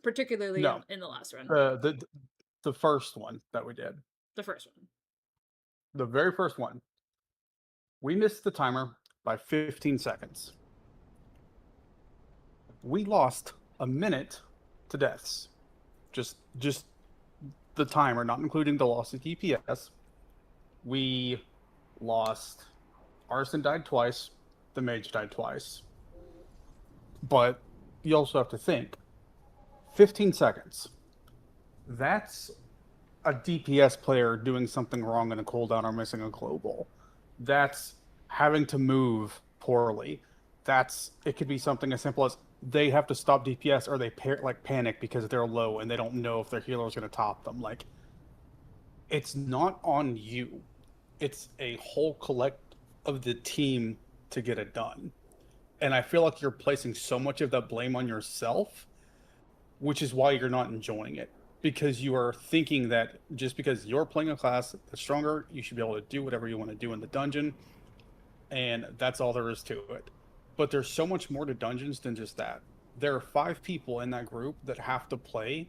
Particularly in the last run. The first one that we did. The first one. The very first one. We missed the timer by 15 seconds. We lost a minute to deaths. Just the timer, not including the loss of DPS. We lost... Arson died twice. The mage died twice. But you also have to think. 15 seconds. That's a DPS player doing something wrong in a cooldown or missing a global. That's having to move poorly. It could be something as simple as they have to stop DPS, or they panic because they're low and they don't know if their healer is going to top them. Like, it's not on you. It's a whole collect of the team to get it done. And I feel like you're placing so much of that blame on yourself, which is why you're not enjoying it. Because you are thinking that just because you're playing a class that's stronger, you should be able to do whatever you want to do in the dungeon. And that's all there is to it. But there's so much more to dungeons than just that. There are 5 people in that group that have to play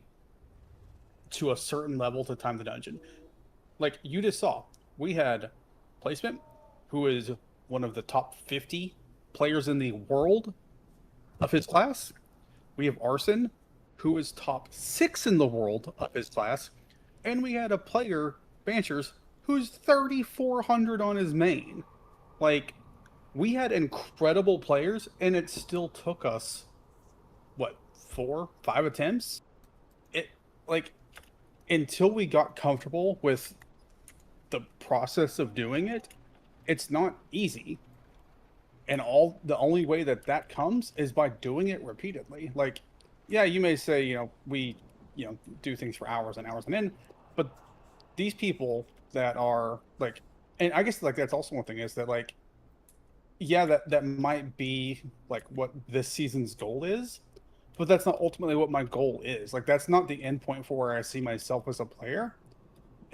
to a certain level to time the dungeon. Like you just saw, we had Placement, who is one of the top 50 players in the world of his class. We have Arson, who is top 6 in the world of his class, and we had a player, Banchers, who's 3,400 on his main. Like, we had incredible players, and it still took us, what, 4, 5 attempts? It, like, until we got comfortable with the process of doing it, it's not easy. And the only way that comes is by doing it repeatedly. Like, yeah, you may say, we, do things for hours and hours and end, but these people that are like, and I guess like that's also one thing is that like, yeah, that might be like what this season's goal is, but that's not ultimately what my goal is. Like, that's not the end point for where I see myself as a player.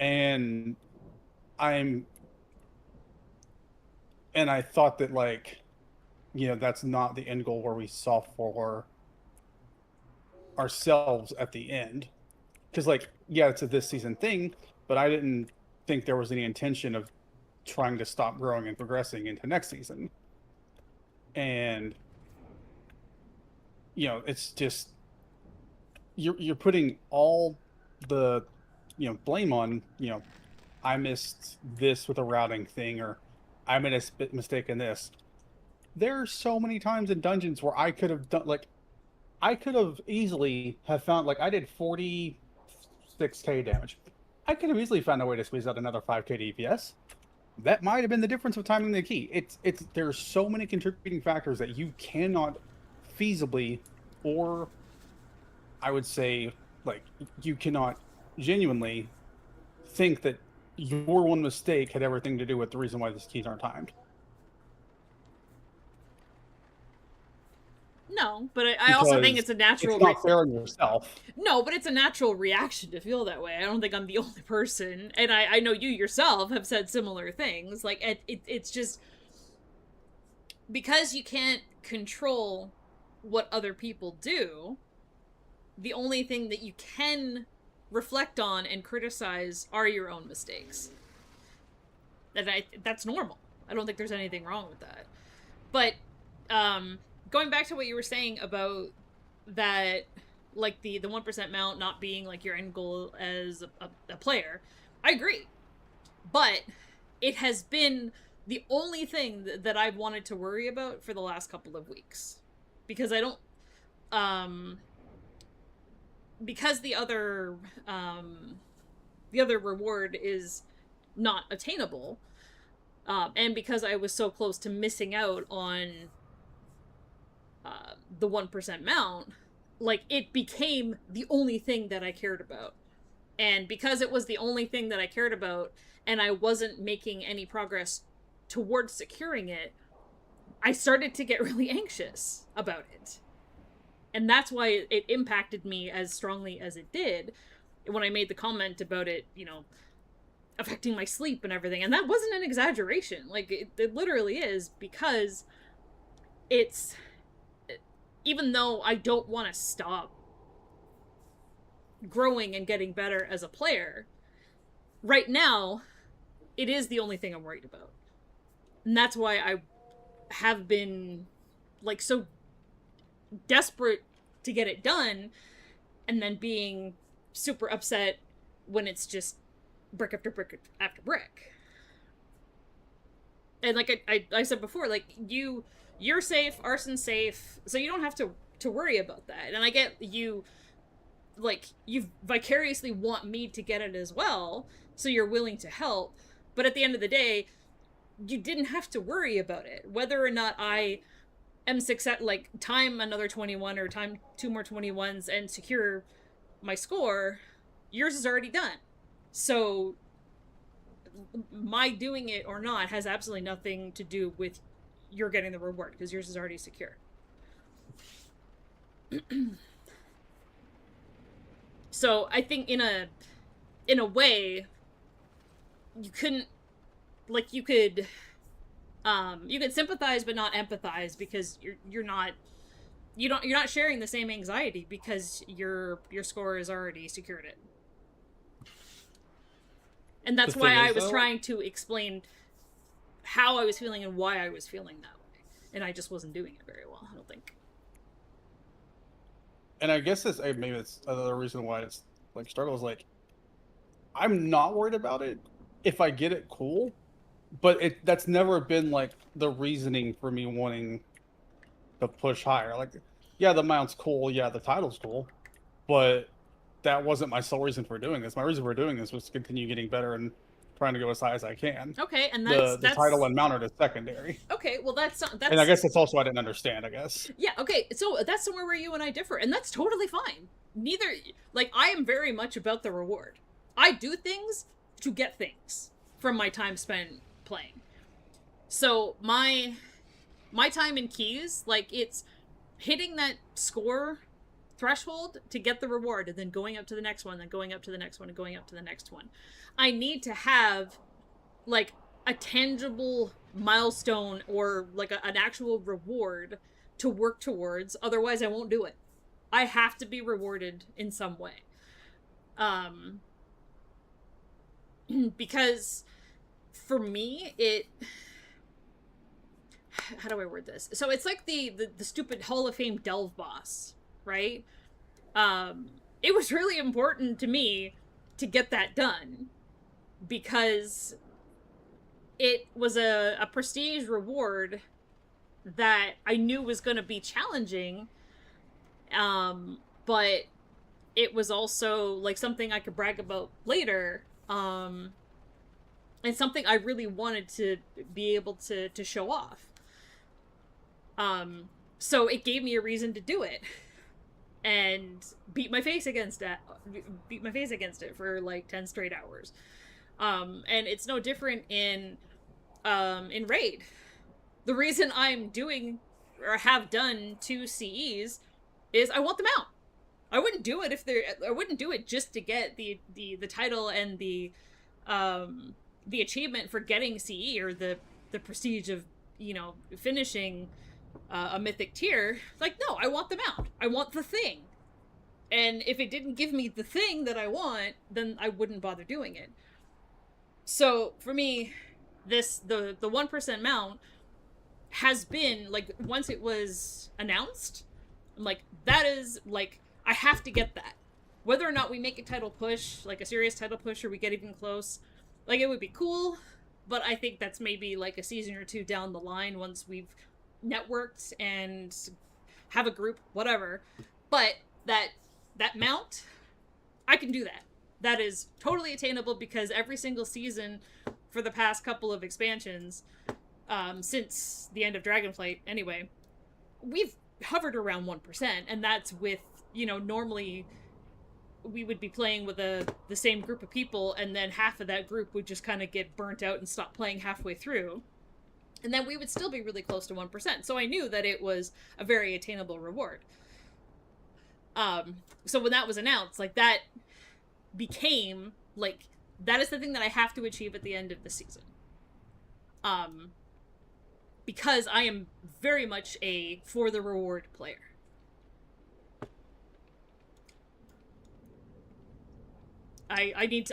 And I thought that like, that's not the end goal where we saw for ourselves at the end. Because like, yeah, it's a this season thing, but I didn't think there was any intention of trying to stop growing and progressing into next season. And it's just you're putting all the blame on I missed this with a routing thing, or I made a mistake in this. There are so many times in dungeons where I could have done like I could have easily have found like I did 46k damage. I could have easily found a way to squeeze out another 5k DPS. That might have been the difference of timing the key. It's there's so many contributing factors that you cannot feasibly, or I would say like you cannot genuinely think that your one mistake had everything to do with the reason why these keys aren't timed. No, but I also think it's a natural... It's not fair on yourself. No, but it's a natural reaction to feel that way. I don't think I'm the only person. And I know you yourself have said similar things. Like, it's just... Because you can't control what other people do, the only thing that you can reflect on and criticize are your own mistakes. And that's normal. I don't think there's anything wrong with that. But, going back to what you were saying about that, like the 1% mount not being like your end goal as a player, I agree. But it has been the only thing that I've wanted to worry about for the last couple of weeks. Because I don't, because the other reward is not attainable, and because I was so close to missing out on the 1% mount, like, it became the only thing that I cared about. And because it was the only thing that I cared about, and I wasn't making any progress towards securing it, I started to get really anxious about it. And that's why it impacted me as strongly as it did when I made the comment about it, affecting my sleep and everything. And that wasn't an exaggeration. Like, it literally is, because it's... Even though I don't want to stop growing and getting better as a player, right now, it is the only thing I'm worried about. And that's why I have been, like, so desperate to get it done, and then being super upset when it's just brick after brick after brick. And like I said before, like, you're safe, Arson's safe, so you don't have to worry about that. And I get you vicariously want me to get it as well, so you're willing to help, but at the end of the day, you didn't have to worry about it. Whether or not I am like, time another 21 or time 2 more 21s and secure my score, yours is already done. So my doing it or not has absolutely nothing to do with you're getting the reward, because yours is already secure. So I think in a way, you couldn't, like, you could sympathize but not empathize, because you're not sharing the same anxiety, because your score has already secured it. And that's why I was trying to explain how I was feeling and why I was feeling that way. And I just wasn't doing it very well, I don't think. and I guess this maybe it's another reason why it's like struggles. Like, I'm not worried about it. If I get it, cool. But that's never been like the reasoning for me wanting to push higher. Like, yeah, the mount's cool. Yeah, the title's cool. But that wasn't my sole reason for doing this. My reason for doing this was to continue getting better and trying to go as high as I can. Okay, and The title and mount are the secondary. Okay, well that's And I guess that's also I didn't understand. I guess. Yeah. Okay, so that's somewhere where you and I differ, and that's totally fine. Neither, like, I am very much about the reward. I do things to get things from my time spent playing. So my time in keys, like, it's hitting that score threshold to get the reward, and then going up to the next one, then going up to the next one, and going up to the next one. I need to have like a tangible milestone or like an actual reward to work towards, otherwise I won't do it. I have to be rewarded in some way. Because for me, how do I word this? So it's like the stupid Hall of Fame Delve boss, right? It was really important to me to get that done because it was a prestige reward that I knew was going to be challenging, but it was also like something I could brag about later, and something I really wanted to be able to show off. So it gave me a reason to do it and beat my face against it for like 10 straight hours. And it's no different in Raid. The reason I'm doing or have done 2 CEs is I want them out. I wouldn't do it just to get the title and the achievement for getting CE or the prestige of, you know, finishing a mythic tier. Like, no, I want them out. I want the thing. And if it didn't give me the thing that I want, then I wouldn't bother doing it. So for me, the 1% mount has been like, once it was announced, I'm like, that is like, I have to get that. Whether or not we make a title push, like a serious title push, or we get even close, like, it would be cool, but I think that's maybe like a season or 2 down the line once we've networked and have a group, whatever. But that mount, I can do that. That is totally attainable because every single season for the past couple of expansions, since the end of Dragonflight anyway, we've hovered around 1%, and that's with, you know, normally we would be playing with the same group of people, and then half of that group would just kind of get burnt out and stop playing halfway through, and then we would still be really close to 1%. So I knew that it was a very attainable reward. So when that was announced, like, that became like, that is the thing that I have to achieve at the end of the season. Because I am very much a for the reward player. I need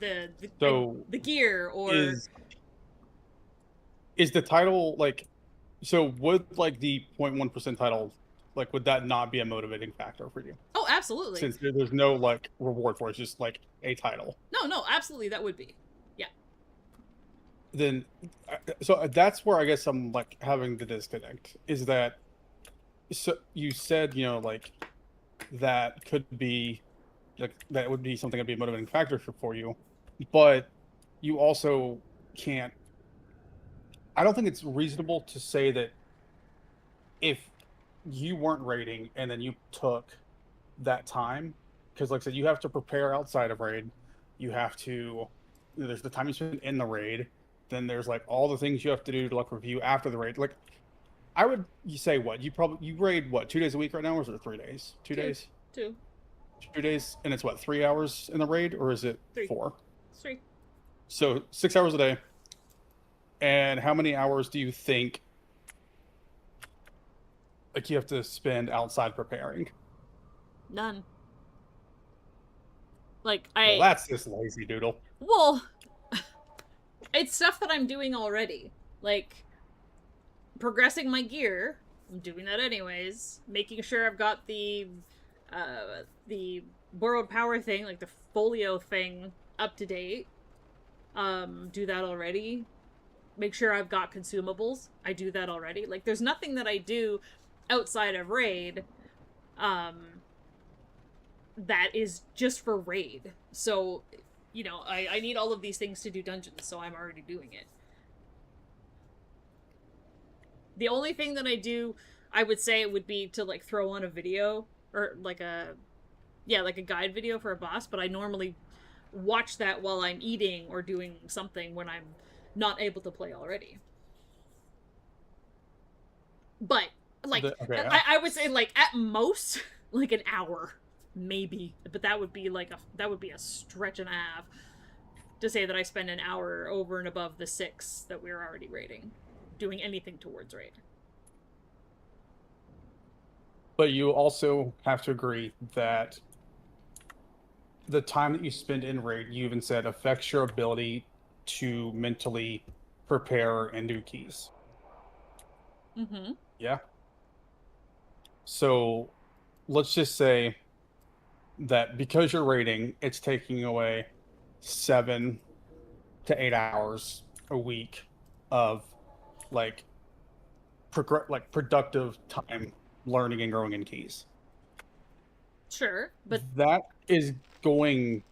the gear, or is the title like, so would like the 0.1% title, like, would that not be a motivating factor for you? Oh, absolutely. Since there's no like reward for it, it's just like a title. No, absolutely, that would be. Yeah. Then, so that's where I guess I'm like having the disconnect. Is that, so you said, you know, like, that could be like, that would be something that'd be a motivating factor for you, but you also can't. I don't think it's reasonable to say that if you weren't raiding and then you took that time, because like I said, you have to prepare outside of raid, you have to, there's the time you spend in the raid, then there's like all the things you have to do to like review after the raid. Like, I would, you say what, you raid what, 2 days a week right now, or is it 3 days? 2 days? 2 days, and it's what, 3 hours in the raid, or is it 3? 4? 3. So 6 hours a day. And how many hours do you think like you have to spend outside preparing? None. Like, well, that's just lazy doodle. Well, it's stuff that I'm doing already. Like, progressing my gear, I'm doing that anyways. Making sure I've got the the borrowed power thing, like the folio thing, up to date. Do that already. Make sure I've got consumables. I do that already. Like, there's nothing that I do outside of raid that is just for raid. So, you know, I need all of these things to do dungeons, so I'm already doing it. The only thing that I do, I would say, would be to, like, throw on a video, or, like a guide video for a boss, but I normally watch that while I'm eating or doing something when I'm not able to play already. But, like, Okay. I would say, like, at most, like, an hour, maybe. But that would be, like, a stretch and a half to say that I spend an hour over and above the 6 that we're already raiding, doing anything towards raid. But you also have to agree that the time that you spend in raid, you even said, affects your ability to mentally prepare and do keys. Mm-hmm. Yeah. So let's just say that because you're raiding, it's taking away 7 to 8 hours a week of like productive time learning and growing in keys. Sure, but that is going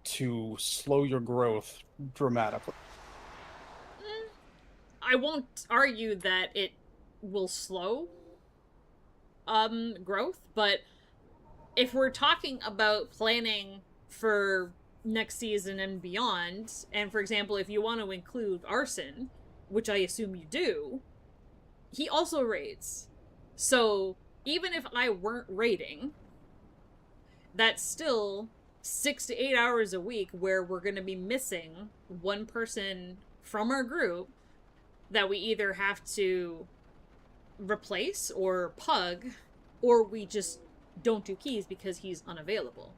to slow your growth dramatically. I won't argue that it will slow growth, but if we're talking about planning for next season and beyond, and for example, if you want to include Arson, which I assume you do, he also raids. So even if I weren't raiding, that's still 6 to 8 hours a week where we're going to be missing one person from our group that we either have to replace or pug, or we just don't do keys because he's unavailable.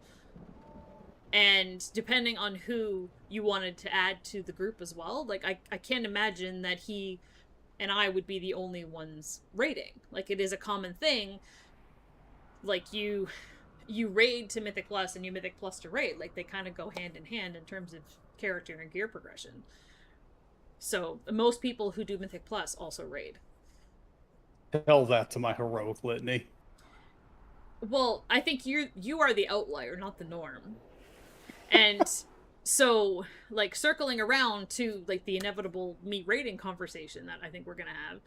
And depending on who you wanted to add to the group as well, like, I can't imagine that he and I would be the only ones raiding. Like, it is a common thing. Like, you raid to Mythic Plus and you Mythic Plus to raid. Like, they kind of go hand in hand in terms of character and gear progression. So most people who do Mythic Plus also raid. Tell that to my heroic litany. Well, I think you are the outlier, not the norm. And so, like, circling around to, like, the inevitable me raiding conversation that I think we're gonna have,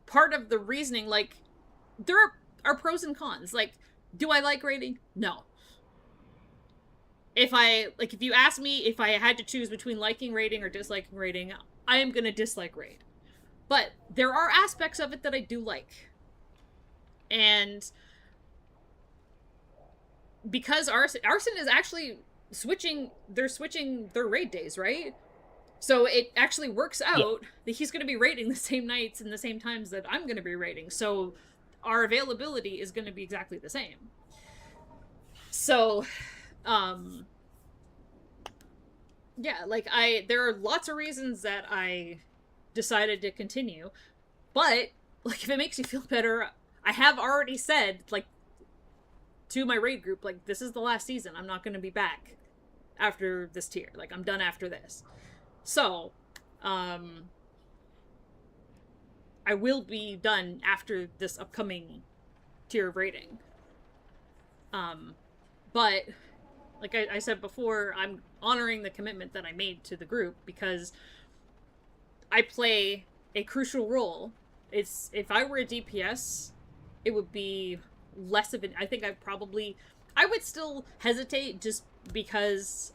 part of the reasoning, like, there are pros and cons. Like, do I like raiding? No. If you ask me if I had to choose between liking raiding or disliking raiding, I am gonna dislike raid. But there are aspects of it that I do like. And because Arson is actually switching their raid days, right? So it actually works out that he's going to be raiding the same nights and the same times that I'm going to be raiding. So our availability is going to be exactly the same. So, yeah, like, there are lots of reasons that I decided to continue, but, like, if it makes you feel better, I have already said, like, to my raid group, like, this is the last season. I'm not going to be back after this tier. Like, I'm done after this. So, I will be done after this upcoming tier of raiding. But, like I said before, I'm honoring the commitment that I made to the group because I play a crucial role. If I were a DPS, it would be less of an... I think I would still hesitate just because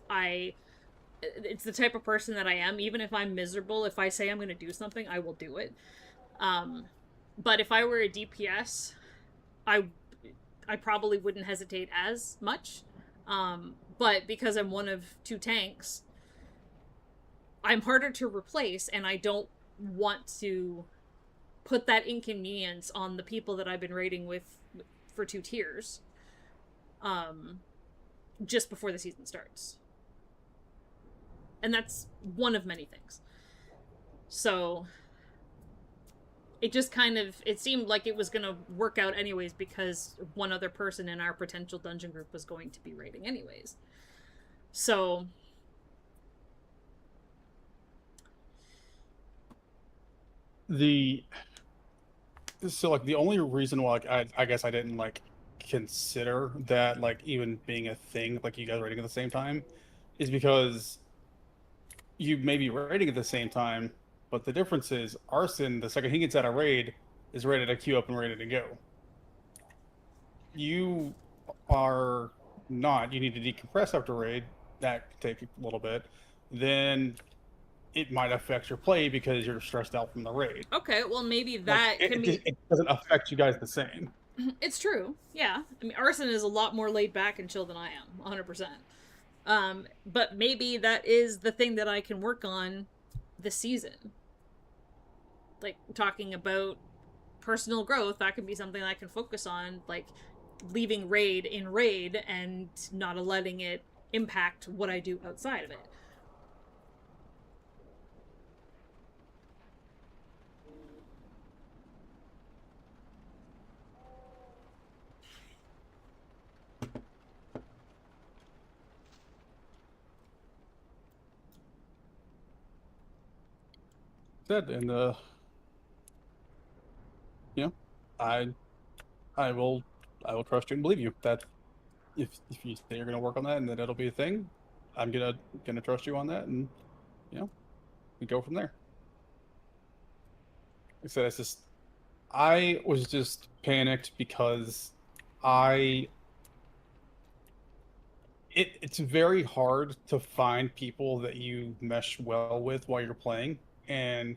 it's the type of person that I am. Even if I'm miserable, if I say I'm going to do something, I will do it. But if I were a DPS, I probably wouldn't hesitate as much. But because I'm one of 2 tanks, I'm harder to replace, and I don't want to put that inconvenience on the people that I've been raiding with for 2 tiers, just before the season starts. And that's one of many things. So, it just kind of, it seemed like it was going to work out anyways because one other person in our potential dungeon group was going to be raiding anyways. So the only reason why, like, I guess I didn't like consider that like even being a thing, like you guys raiding at the same time, is because you may be raiding at the same time, but the difference is Arson, the second he gets out of raid, is ready to queue up and ready to go. You are not. You need to decompress after raid. That can take a little bit. Then it might affect your play because you're stressed out from the raid. okay, well maybe that Like, can be. it doesn't affect you guys the same. It's true. Yeah. I mean, Arson is a lot more laid back and chill than I am, 100%. But maybe that is the thing that I can work on this season. Like, talking about personal growth, that can be something I can focus on, like, leaving raid in raid and not letting it impact what I do outside of it. Said, and you know, I will trust you and believe you that if you say you're gonna work on that and that it'll be a thing, I'm gonna trust you on that, and we go from there. Like I said, I was just panicked because it's very hard to find people that you mesh well with while you're playing, and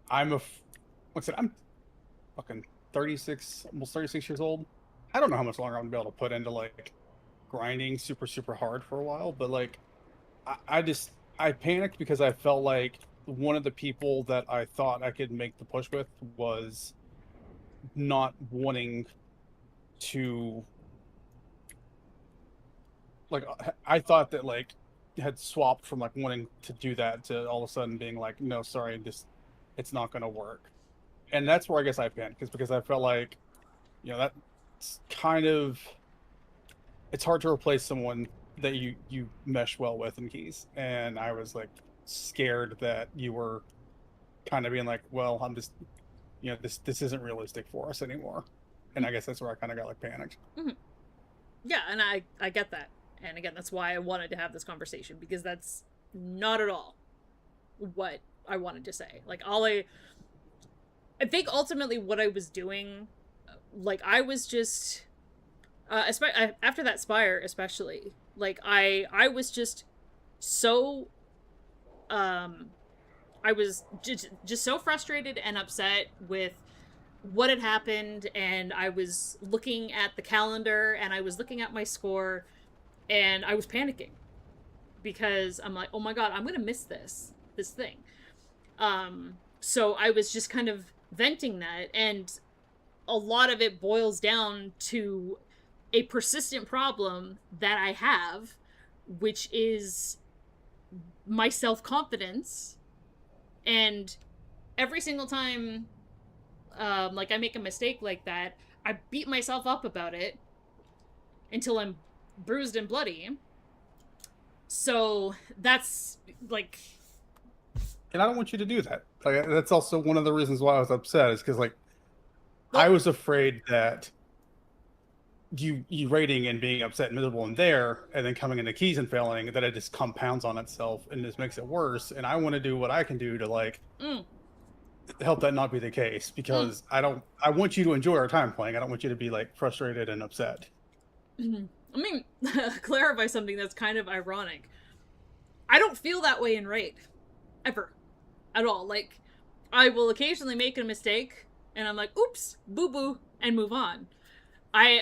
like I said, I'm fucking 36, almost 36 years old. I don't know how much longer I'm gonna be able to put into like grinding super hard for a while, but like I panicked because I felt like one of the people that I thought I could make the push with was not wanting to, like, I thought that like had swapped from like wanting to do that to all of a sudden being like, no, sorry, it's not gonna work. And that's where I guess I panicked, is because I felt like, that's kind of, it's hard to replace someone that you mesh well with in keys, and I was like scared that you were kind of being like, well, I'm just, this isn't realistic for us anymore. And I guess that's where I kind of got like panicked. Mm-hmm. Yeah, and I get that. And again, that's why I wanted to have this conversation, because that's not at all what I wanted to say. Like, I think ultimately what I was doing, like, I was just, after that Spire especially, like, I was just so, I was just so frustrated and upset with what had happened, and I was looking at the calendar, and I was looking at my score, and I was panicking, because I'm like, oh my god, I'm gonna miss this thing. So I was just kind of venting that, and a lot of it boils down to a persistent problem that I have, which is my self-confidence. And every single time like I make a mistake like that, I beat myself up about it until I'm bruised and bloody. So that's like, and I don't want you to do that. Like, that's also one of the reasons why I was upset, is because like I was afraid that you rating and being upset and miserable in there, and then coming into keys and failing, that it just compounds on itself and just makes it worse. And I want to do what I can do to like help that not be the case, because I want you to enjoy our time playing. I don't want you to be like frustrated and upset. Let me clarify something that's kind of ironic. I don't feel that way in Raid. Ever. At all. Like, I will occasionally make a mistake, and I'm like, oops, boo-boo, and move on. My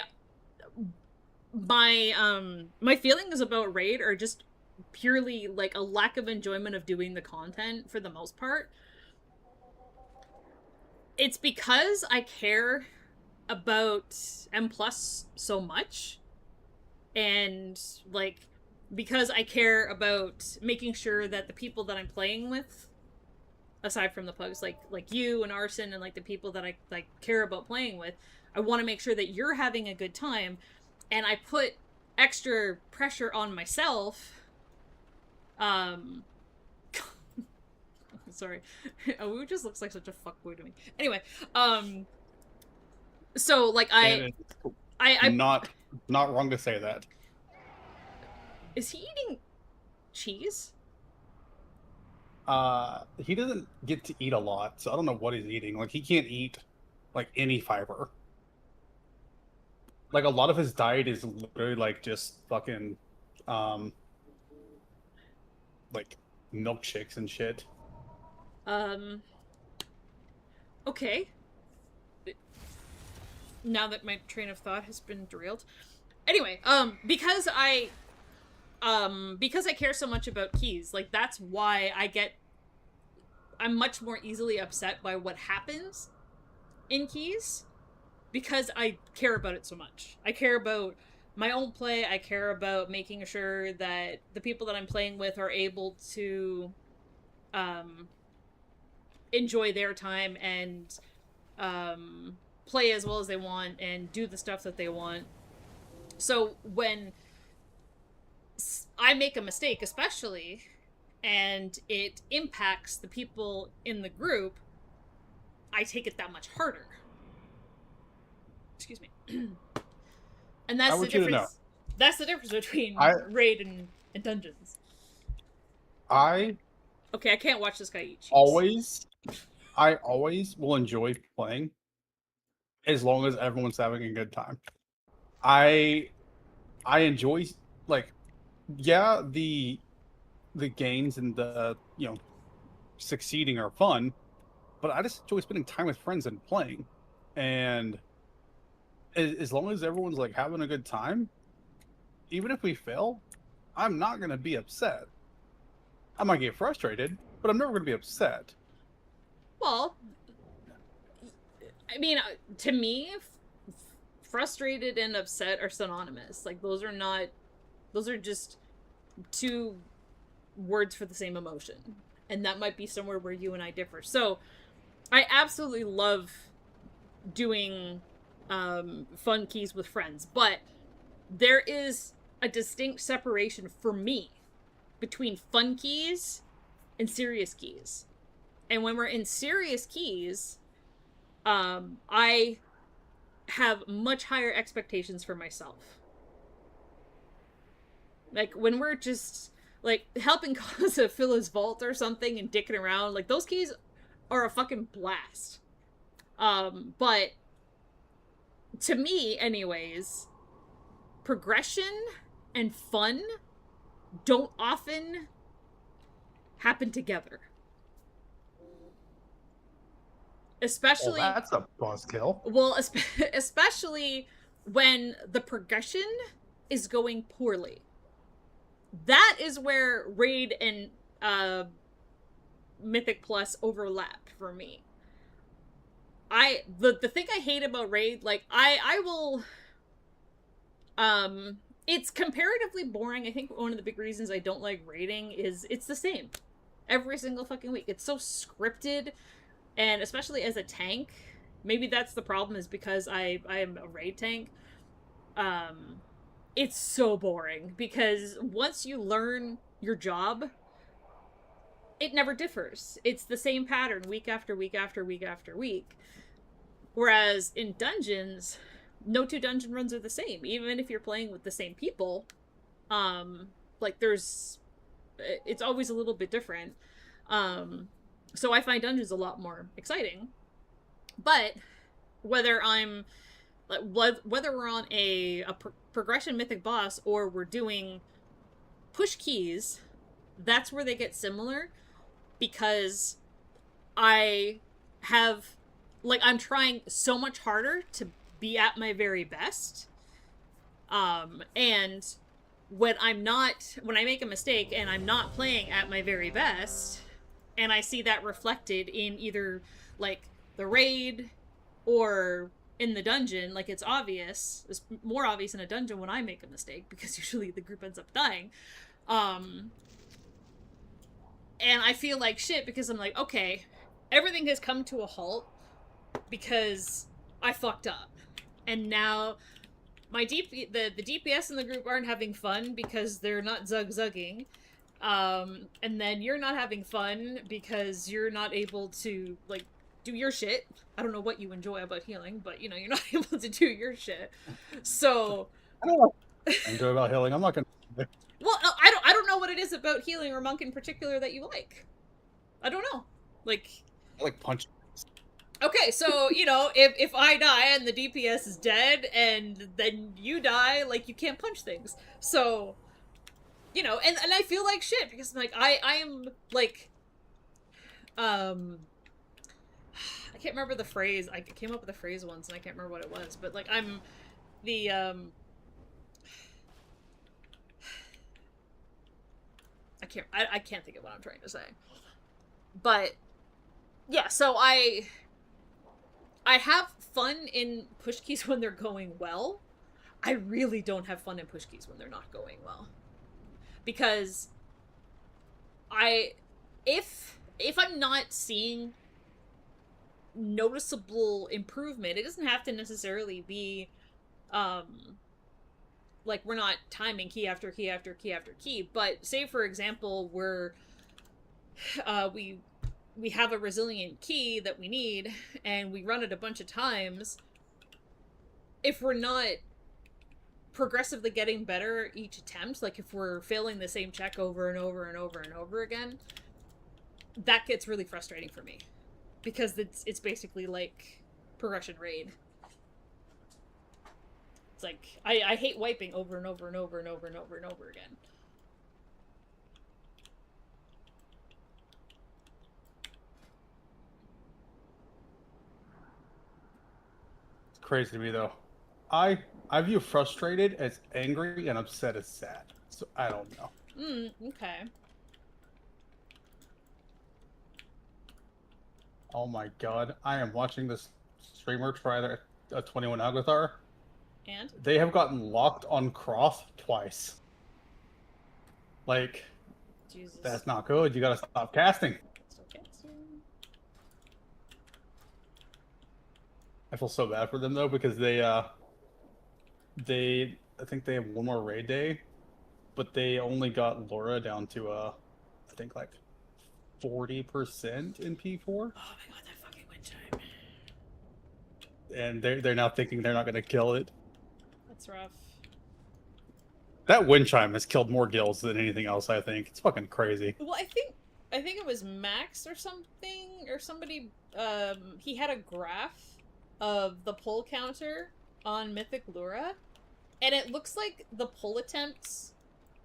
feelings about Raid are just purely like a lack of enjoyment of doing the content for the most part. It's because I care about M+ so much, and like, because I care about making sure that the people that I'm playing with aside from the pugs, like you and Arson and like the people that I like care about playing with. I want to make sure that you're having a good time, and I put extra pressure on myself. Sorry. Awu just looks like such a fuckboy to me. Anyway, so like I not wrong to say that. Is he eating cheese? He doesn't get to eat a lot, so I don't know what he's eating. Like, he can't eat like any fiber. Like, a lot of his diet is literally like just fucking like milkshakes and shit. Okay. Now that my train of thought has been derailed. Anyway, because I care so much about keys, like, that's why I'm much more easily upset by what happens in keys, because I care about it so much. I care about my own play, I care about making sure that the people that I'm playing with are able to, enjoy their time and, play as well as they want and do the stuff that they want. So when I make a mistake, especially, and it impacts the people in the group, I take it that much harder. Excuse me. And that's the difference. That's the difference between raid and dungeons. Okay, I can't watch this guy eat cheese. I always will enjoy playing as long as everyone's having a good time. I enjoy, like, yeah, the games and the, you know, succeeding are fun, but I just enjoy spending time with friends and playing. And as long as everyone's like having a good time, even if we fail, I'm not gonna be upset. I might get frustrated, but I'm never gonna be upset. Well, I mean, to me, frustrated and upset are synonymous. Like, those are just two words for the same emotion. And that might be somewhere where you and I differ. So, I absolutely love doing fun keys with friends, but there is a distinct separation for me between fun keys and serious keys. And when we're in serious keys, I have much higher expectations for myself. Like, when we're just, like, helping Kaza fill his vault or something and dicking around, like, those keys are a fucking blast. But to me, anyways, progression and fun don't often happen together. Especially... Well, that's a buzzkill. Well, especially when the progression is going poorly. That is where Raid and Mythic Plus overlap for me. The thing I hate about Raid, like, I will... it's comparatively boring. I think one of the big reasons I don't like raiding is it's the same every single fucking week. It's so scripted, and especially as a tank, maybe that's the problem, is because I am a raid tank. It's so boring, because once you learn your job, it never differs. It's the same pattern week after week after week after week. Whereas in dungeons, no two dungeon runs are the same, even if you're playing with the same people. Like, it's always a little bit different. So I find dungeons a lot more exciting. But whether we're on a progression mythic boss or we're doing push keys, that's where they get similar, because I'm trying so much harder to be at my very best. And when I make a mistake and I'm not playing at my very best, and I see that reflected in either, like, the raid or in the dungeon, like, it's obvious. It's more obvious in a dungeon when I make a mistake, because usually the group ends up dying. And I feel like shit because I'm like, okay, everything has come to a halt because I fucked up. And now my the DPS in the group aren't having fun because they're not zug-zugging. And then you're not having fun because you're not able to, like, do your shit. I don't know what you enjoy about healing, but, you know, you're not able to do your shit. So... I don't know. I enjoy about healing. I'm not gonna... Well, I don't know what it is about healing or monk in particular that you like. I don't know. Like... I like punching. Okay, so, you know, if I die and the DPS is dead and then you die, like, you can't punch things. So, you know, and I feel like shit because, like, I am, like, I can't remember the phrase. I came up with a phrase once and I can't remember what it was, but, like, I'm the, I can't think of what I'm trying to say. But, yeah, so I have fun in push keys when they're going well. I really don't have fun in push keys when they're not going well. Because if I'm not seeing noticeable improvement, it doesn't have to necessarily be like we're not timing key after key after key after key, but say for example we have a resilient key that we need, and we run it a bunch of times. If we're not progressively getting better each attempt, like if we're failing the same check over and over and over and over again, that gets really frustrating for me. Because it's basically like progression raid. It's like, I hate wiping over and over and over and over and over and over again. Crazy to me though. I view frustrated as angry and upset as sad. So I don't know. Okay. Oh my god. I am watching this streamer try their 21 Algathar. And? They have gotten locked on Croth twice. Like, Jesus. that's not good. You gotta stop casting. I feel so bad for them though because they I think they have one more raid day, but they only got Laura down to I think like 40% in P4. Oh my god, that fucking wind chime. And they're now thinking they're not gonna kill it. That's rough. That wind chime has killed more guilds than anything else, I think. It's fucking crazy. Well, I think it was Max or something, or somebody, he had a graph of the pull counter on Mythic Lura, and it looks like the pull attempts,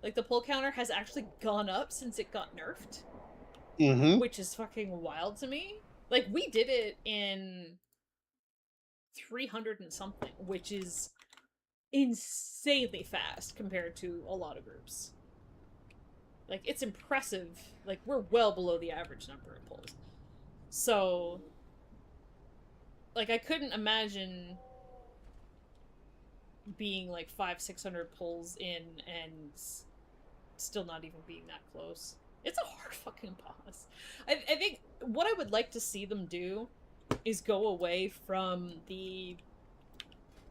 like the pull counter has actually gone up since it got nerfed. Mm-hmm. Which is fucking wild to me. Like, we did it in 300 and something, which is insanely fast compared to a lot of groups. Like, it's impressive. Like, we're well below the average number of pulls. So, like, I couldn't imagine being, like, 500-600 pulls in and still not even being that close. It's a hard fucking boss. I think what I would like to see them do is go away from the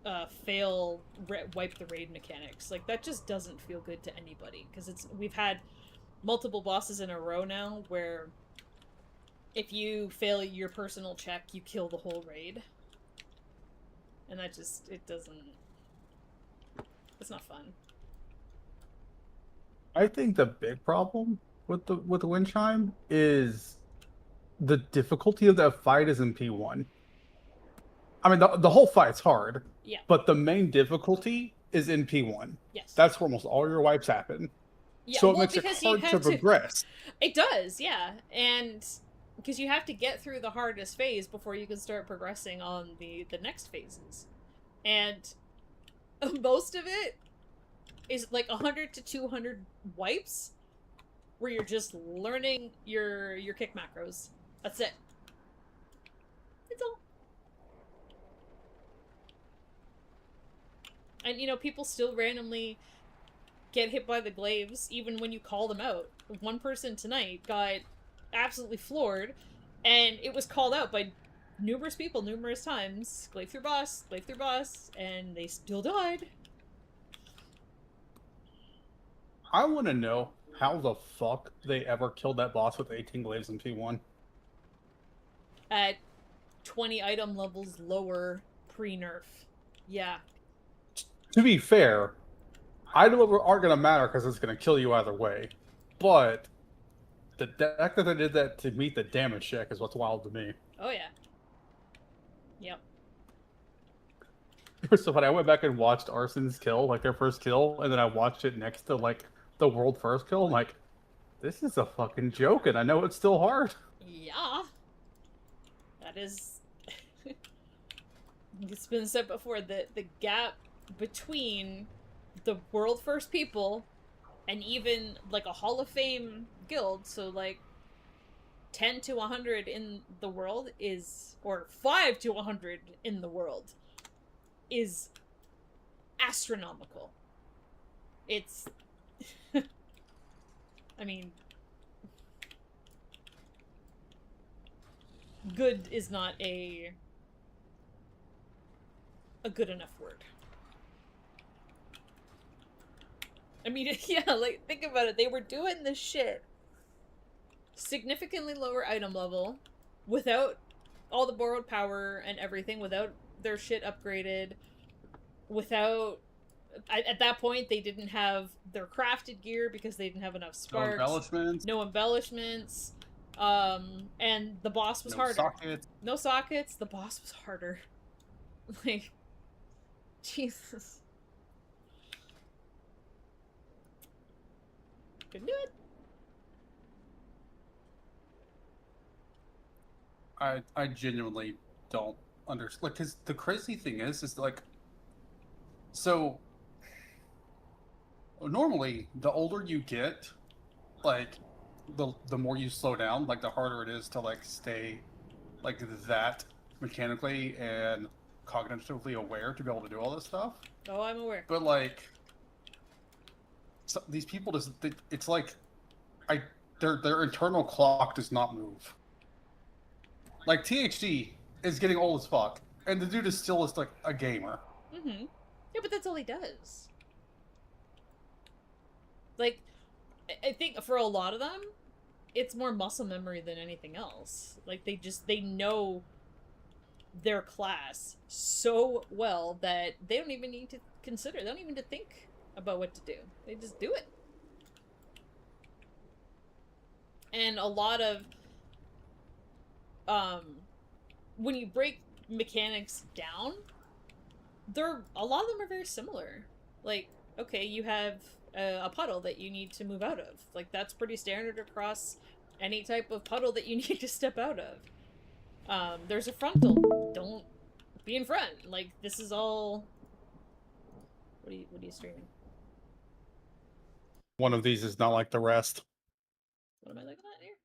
wipe the raid mechanics. Like, that just doesn't feel good to anybody, because we've had multiple bosses in a row now where if you fail your personal check, you kill the whole raid. And that just, it's not fun. I think the big problem with the wind chime is the difficulty of that fight is in P1. I mean, the whole fight's hard. Yeah. But the main difficulty is in P1. Yes. That's where almost all your wipes happen. Yeah, so it makes it hard to progress. It does, yeah. And because you have to get through the hardest phase before you can start progressing on the next phases. And most of it is like 100 to 200 wipes where you're just learning your kick macros. That's it. It's all. And, you know, people still randomly get hit by the glaives even when you call them out. One person tonight got absolutely floored, and it was called out by numerous people numerous times. Glaive through boss, and they still died. I want to know how the fuck they ever killed that boss with 18 glaives in P1. At 20 item levels lower pre-nerf. Yeah. To be fair, items aren't going to matter because it's going to kill you either way. But the fact that they did that to meet the damage check is what's wild to me. Oh yeah. Yep. So when I went back and watched Arson's kill, like their first kill, and then I watched it next to like the world first kill, I'm like, this is a fucking joke, and I know it's still hard. Yeah. That is... It's been said before, the gap between the world first people and even like a Hall of Fame guild, so like 10 to 100 in the world is, or 5 to 100 in the world, is astronomical. It's... I mean... Good is not a good enough word. I mean, yeah, like, think about it. They were doing this shit significantly lower item level, without all the borrowed power and everything, without their shit upgraded, without... At that point, they didn't have their crafted gear because they didn't have enough sparks. No embellishments. And the boss was harder. No sockets. The boss was harder. Like, Jesus. Couldn't do it. I genuinely don't understand. Like, because the crazy thing is like, so normally the older you get, like, the more you slow down, like the harder it is to like stay like that mechanically and cognitively aware to be able to do all this stuff. Oh, I'm aware. But like, so these people just, it's like, their internal clock does not move. Like THD is getting old as fuck, and the dude is still just like a gamer. Mm-hmm. Yeah, but that's all he does. Like, I think for a lot of them, it's more muscle memory than anything else. Like, they know their class so well that they don't even need to consider, they don't even need to think about what to do. They just do it. And a lot of, when you break mechanics down, a lot of them are very similar. Like, okay, you have a puddle that you need to move out of. Like, that's pretty standard across any type of puddle that you need to step out of. There's a frontal. Don't be in front. Like, this is all... What are you streaming? One of these is not like the rest. What am I looking at here?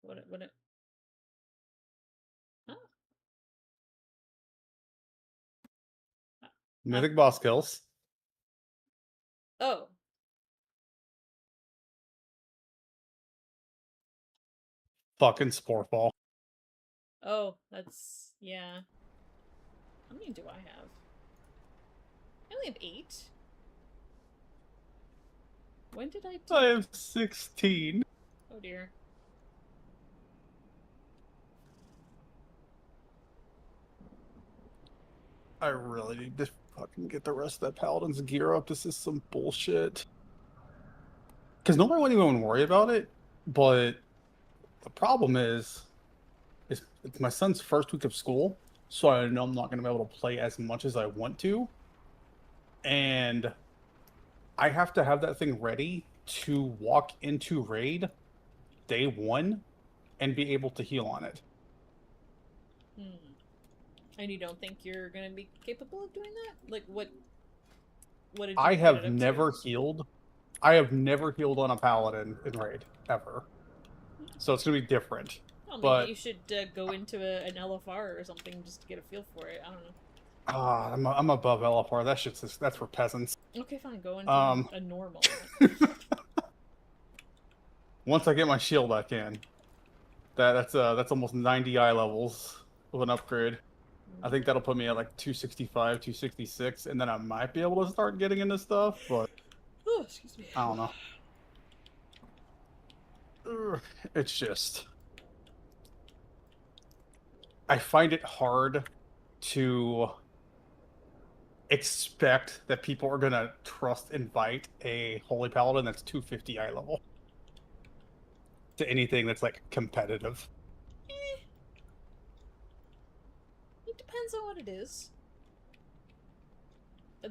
What it... Huh? Mythic boss kills. Oh. Fucking spore ball. Oh, that's... yeah. How many do I have? I only have 8. When did I do... I have 16. Oh dear. I really need to fucking get the rest of that paladin's gear up. This is some bullshit. Because nobody won't even worry about it, but the problem is it's my son's first week of school, so I know I'm not going to be able to play as much as I want to. And I have to have that thing ready to walk into raid day 1 and be able to heal on it. And you don't think you're gonna be capable of doing that? Like, what did you I put have it up never to? healed. I have never healed on a paladin in raid ever, so it's gonna be different. Well, maybe but you should go into an LFR or something just to get a feel for it. I don't know. I'm above LFR. That's for peasants. Okay, fine. Go into a normal. once I get my shield back in, that's almost 90 eye levels with an upgrade. I think that'll put me at like 265, 266, and then I might be able to start getting into stuff, but Oh, excuse me. I don't know. It's just, I find it hard to expect that people are gonna trust invite a Holy Paladin that's 250 eye level to anything that's like competitive. It depends on what it is. I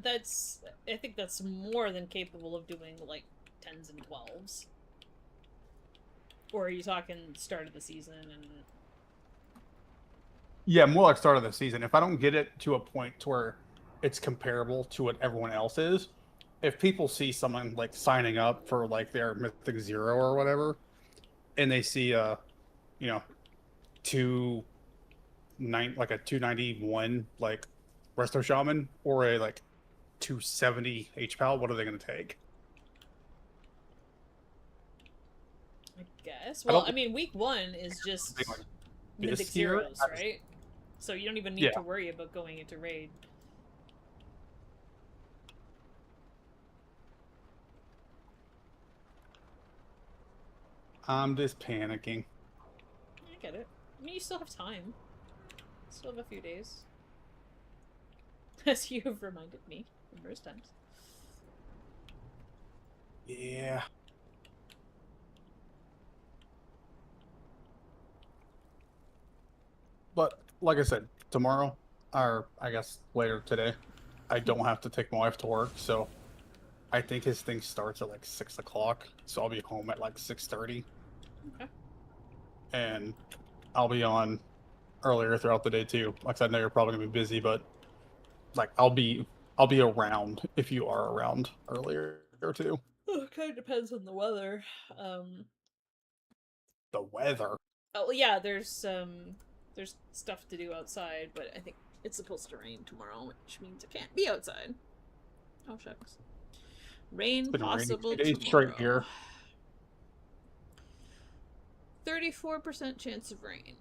think that's more than capable of doing, like, 10s and 12s. Or are you talking start of the season and... Yeah, more like start of the season. If I don't get it to a point to where it's comparable to what everyone else is, if people see someone like signing up for like their Mythic Zero or whatever, and they see like a 291 like Resto Shaman or a like 270 HPAL, what are they going to take? I guess. Well, I mean, week 1 is just Something like Mythic this year? Zeros, right? So you don't even need to worry about going into raid. I'm just panicking. I get it. I mean, you still have time. Still have a few days. As you have reminded me numerous times. Yeah. But like I said, tomorrow, or I guess later today, I don't have to take my wife to work, so I think his thing starts at like 6 o'clock, so I'll be home at like 6:30. Okay. And I'll be on earlier throughout the day too. Like I said, I know you're probably gonna be busy, but like I'll be around if you are around earlier too. Oh, it kind of depends on the weather. The weather. Oh yeah, there's stuff to do outside, but I think it's supposed to rain tomorrow, which means I can't be outside. Oh shucks. Rain possible 2 days tomorrow. straight here. 34% chance of rain.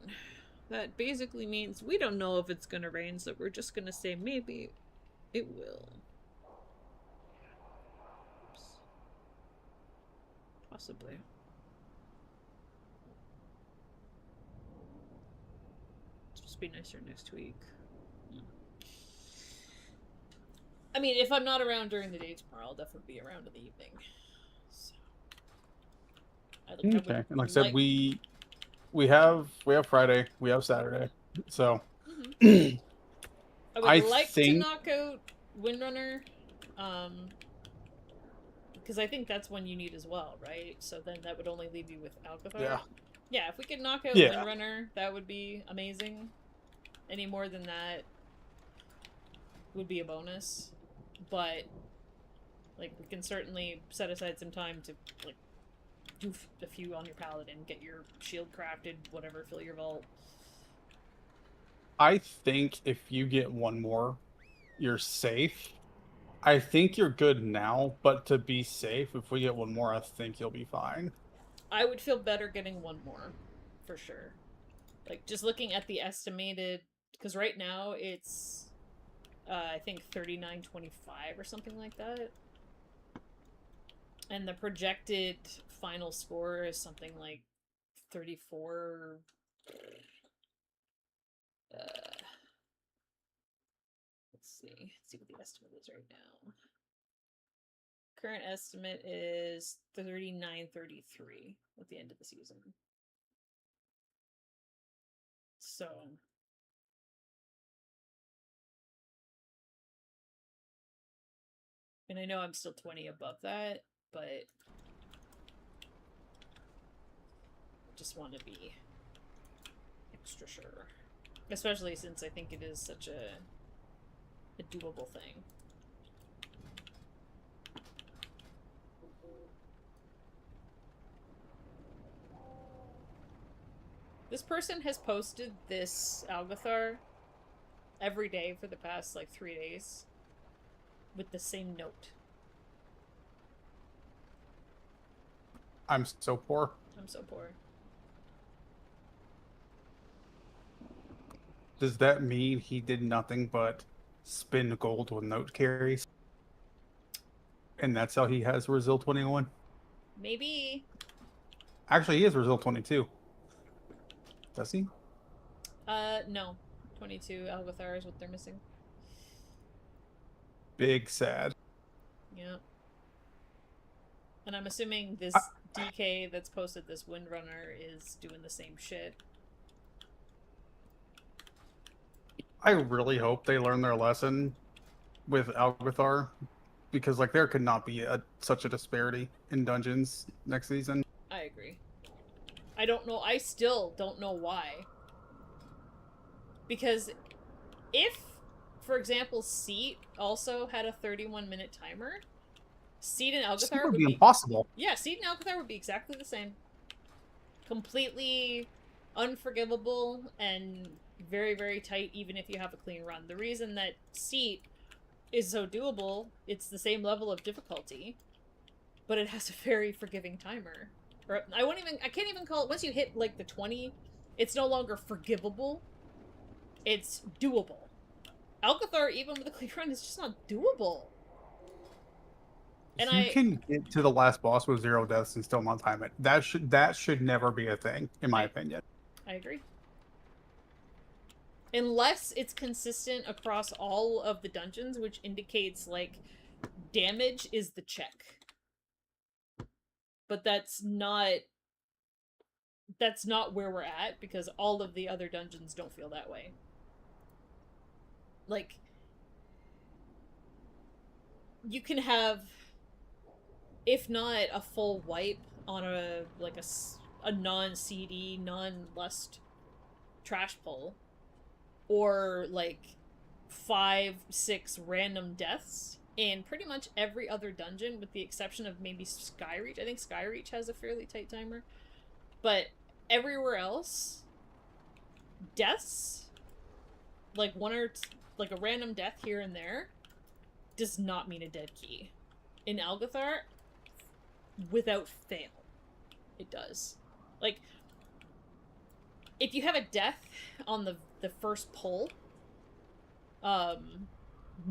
That basically means we don't know if it's gonna rain, so we're just gonna say maybe it will. Oops. Possibly. It's supposed to be nicer next week. I mean, if I'm not around during the day tomorrow, I'll definitely be around in the evening. So. Okay, and like I said, we have Friday, we have Saturday, so I would like to think knock out Windrunner, because I think that's one you need as well, right? So then that would only leave you with Alcathar. Yeah. Yeah, if we could knock out Yeah. Windrunner, that would be amazing. Any more than that would be a bonus, but like we can certainly set aside some time to like do a few on your paladin, get your shield crafted, whatever, fill your vault. I think if you get one more, you're safe. I think you're good now, but to be safe, if we get one more, I think you'll be fine. I would feel better getting one more, for sure. Like, just looking at the estimated... Because right now, it's... I think 3925 or something like that. And the projected final score is something like 34... let's see what the estimate is right now. Current estimate is 3933 at the end of the season. So and I know I'm still 20 above that, but I just want to be extra sure. Especially since I think it is such a doable thing. This person has posted this Algathar every day for the past, like, 3 days. With the same note. I'm so poor. I'm so poor. Does that mean he did nothing but spin gold with note carries? And that's how he has Brazil 21? Maybe. Actually, he is Brazil 22. Does he? No. 22 Algothar is what they're missing. Big sad. Yeah. And I'm assuming this DK that's posted this Windrunner is doing the same shit. I really hope they learn their lesson with Algothar, because like there could not be such a disparity in dungeons next season. I agree. I don't know. I still don't know why. Because if, for example, Seat also had a 31-minute timer, Seat and Algothar would be impossible. Yeah, Seat and Algothar would be exactly the same. Completely unforgivable and very, very tight, even if you have a clean run. The reason that Seat is so doable, it's the same level of difficulty, but it has a very forgiving timer. Or I can't even call it, once you hit like the 20, it's no longer forgivable. It's doable. Algothar, even with a clean run, is just not doable. And you can get to the last boss with 0 deaths and still not time it. That should never be a thing, in my opinion. I agree. Unless it's consistent across all of the dungeons, which indicates, like, damage is the check. But that's not where we're at, because all of the other dungeons don't feel that way. Like, you can have, if not a full wipe on a non-CD, non-lust trash pull, or like 5-6 random deaths in pretty much every other dungeon, with the exception of maybe Skyreach. I think Skyreach has a fairly tight timer. But everywhere else, deaths, like like a random death here and there, does not mean a dead key. In Algothar, without fail, it does. Like, if you have a death on the first pull,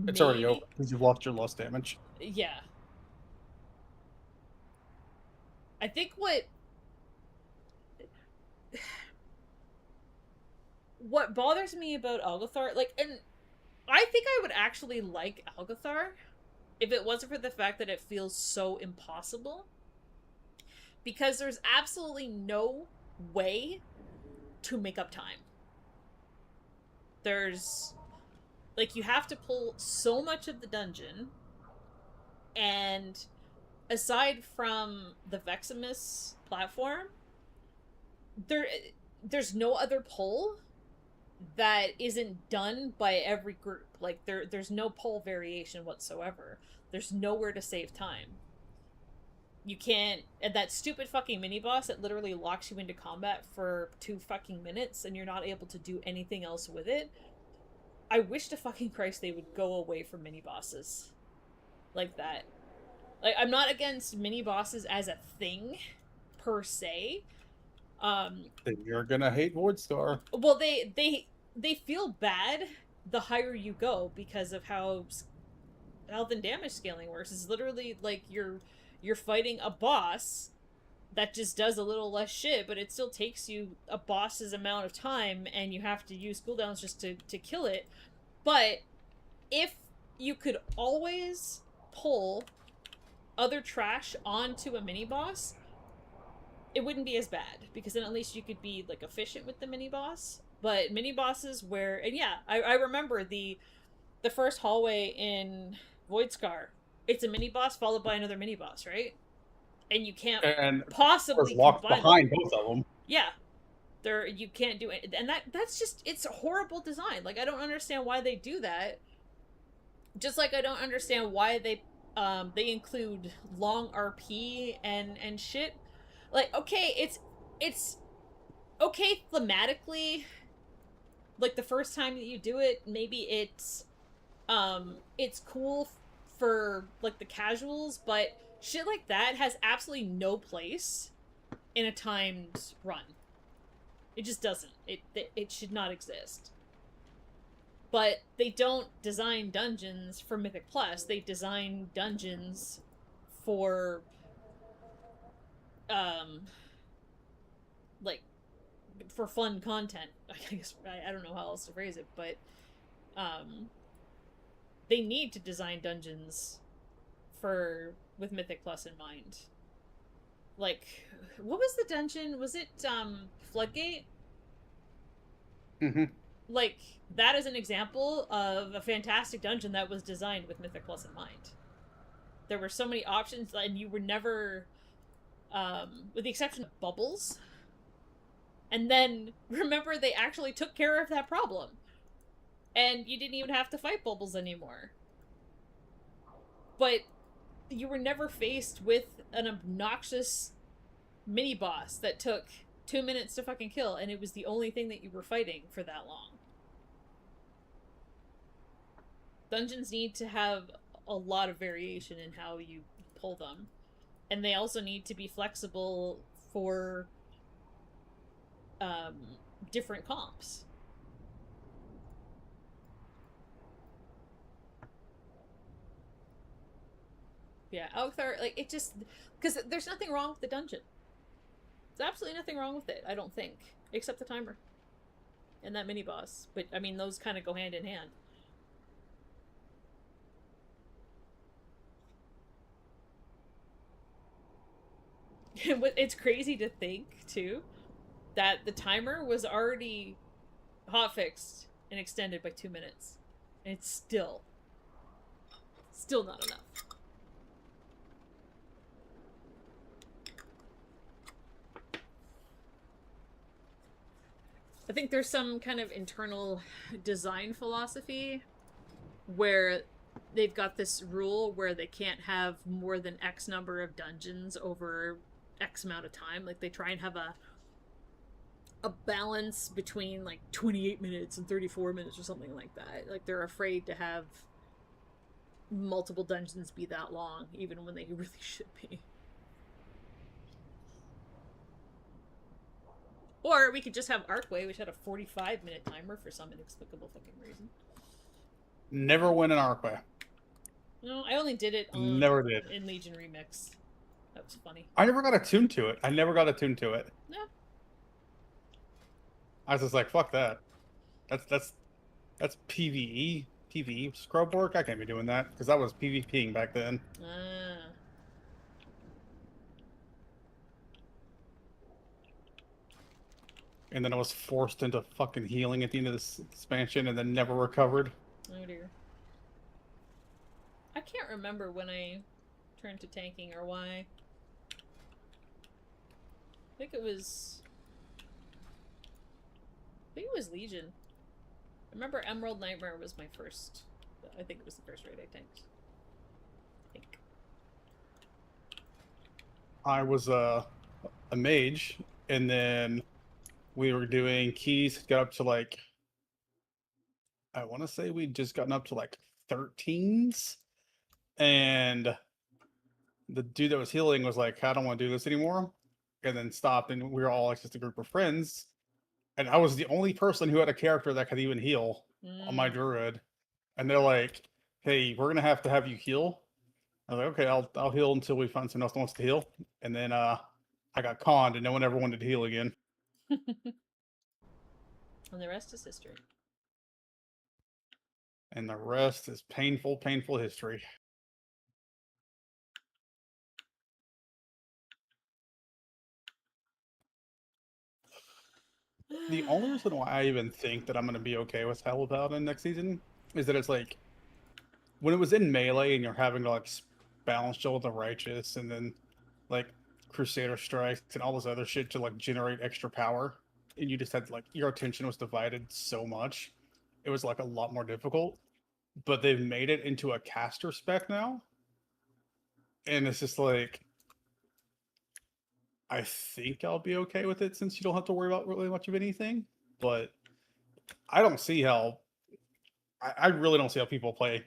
it's already over because you've lost your lost damage. Yeah. I think what bothers me about Algothar, like, and I think I would actually like Algothar if it wasn't for the fact that it feels so impossible. Because there's absolutely no way to make up time. There's, like, you have to pull so much of the dungeon, and aside from the Veximus platform, there's no other pull that isn't done by every group. Like, there's no pull variation whatsoever. There's nowhere to save time. You can't, and that stupid fucking mini-boss that literally locks you into combat for 2 fucking minutes and you're not able to do anything else with it. I wish to fucking Christ they would go away from mini-bosses like that. Like, I'm not against mini-bosses as a thing, per se. Then you're gonna hate Voidstar. Well, they feel bad the higher you go because of how health and damage scaling works. It's literally like you're fighting a boss that just does a little less shit, but it still takes you a boss's amount of time, and you have to use cooldowns just to kill it. But if you could always pull other trash onto a mini-boss, it wouldn't be as bad, because then at least you could be, like, efficient with the mini-boss. But mini-bosses where... And yeah, I remember the first hallway in Voidscar. It's a mini-boss followed by another mini-boss, right? And you can't possibly locked behind both of them. Yeah. You can't do it. And that's just... It's a horrible design. Like, I don't understand why they do that. Just like I don't understand why they include long RP and shit. Like, okay, it's okay thematically. Like, the first time that you do it, maybe it's cool for, like, the casuals, but shit like that has absolutely no place in a timed run. It just doesn't. It should not exist. But they don't design dungeons for Mythic Plus. They design dungeons for like for fun content. I guess I don't know how else to phrase it, but they need to design dungeons with Mythic Plus in mind. Like, what was the dungeon? Was it Floodgate? Mm-hmm. Like, that is an example of a fantastic dungeon that was designed with Mythic Plus in mind. There were so many options, and you were never, with the exception of bubbles. And then, remember, they actually took care of that problem. And you didn't even have to fight bubbles anymore. But you were never faced with an obnoxious mini-boss that took 2 minutes to fucking kill, and it was the only thing that you were fighting for that long. Dungeons need to have a lot of variation in how you pull them. And they also need to be flexible for different comps. Yeah, Althar, like, it just... Because there's nothing wrong with the dungeon. There's absolutely nothing wrong with it, I don't think. Except the timer. And that mini-boss. But, I mean, those kind of go hand in hand. It's crazy to think, too, that the timer was already hotfixed and extended by 2 minutes. And it's still not enough. I think there's some kind of internal design philosophy where they've got this rule where they can't have more than X number of dungeons over X amount of time. Like, they try and have a balance between, like, 28 minutes and 34 minutes or something like that. Like, they're afraid to have multiple dungeons be that long, even when they really should be. Or we could just have Archway, which had a 45-minute timer for some inexplicable fucking reason. Never went in Archway. No, I only did it on, Never did. in Legion Remix. That was funny. I never got attuned to it. No. I was just like, fuck that. That's PvE. PvE scrub work? I can't be doing that. Because I was PvPing back then. And then I was forced into fucking healing at the end of this expansion and then never recovered. Oh dear. I can't remember when I turned to tanking or why. I think it was Legion. I remember Emerald Nightmare was my first. I think it was the first raid I tanked. I think. I was a mage, and then we were doing keys, got up to like, I want to say we'd just gotten up to like 13s, and the dude that was healing was like, I don't want to do this anymore, and then stopped, and we were all like just a group of friends, and I was the only person who had a character that could even heal on my druid, and they're like, hey, we're gonna have to have you heal. I was like, okay, I'll heal until we find someone else that wants to heal, and then I got conned, and no one ever wanted to heal again. And the rest is history. And the rest is painful, painful history. The only reason why I even think that I'm going to be okay with Hell Paladin next season is that it's like, when it was in melee and you're having to like balance Shield of the Righteous and then like Crusader Strikes and all this other shit to like generate extra power, and you just had like, your attention was divided so much, it was like a lot more difficult. But they've made it into a caster spec now, and it's just like, I think I'll be okay with it since you don't have to worry about really much of anything. But I don't see how, I really don't see how people play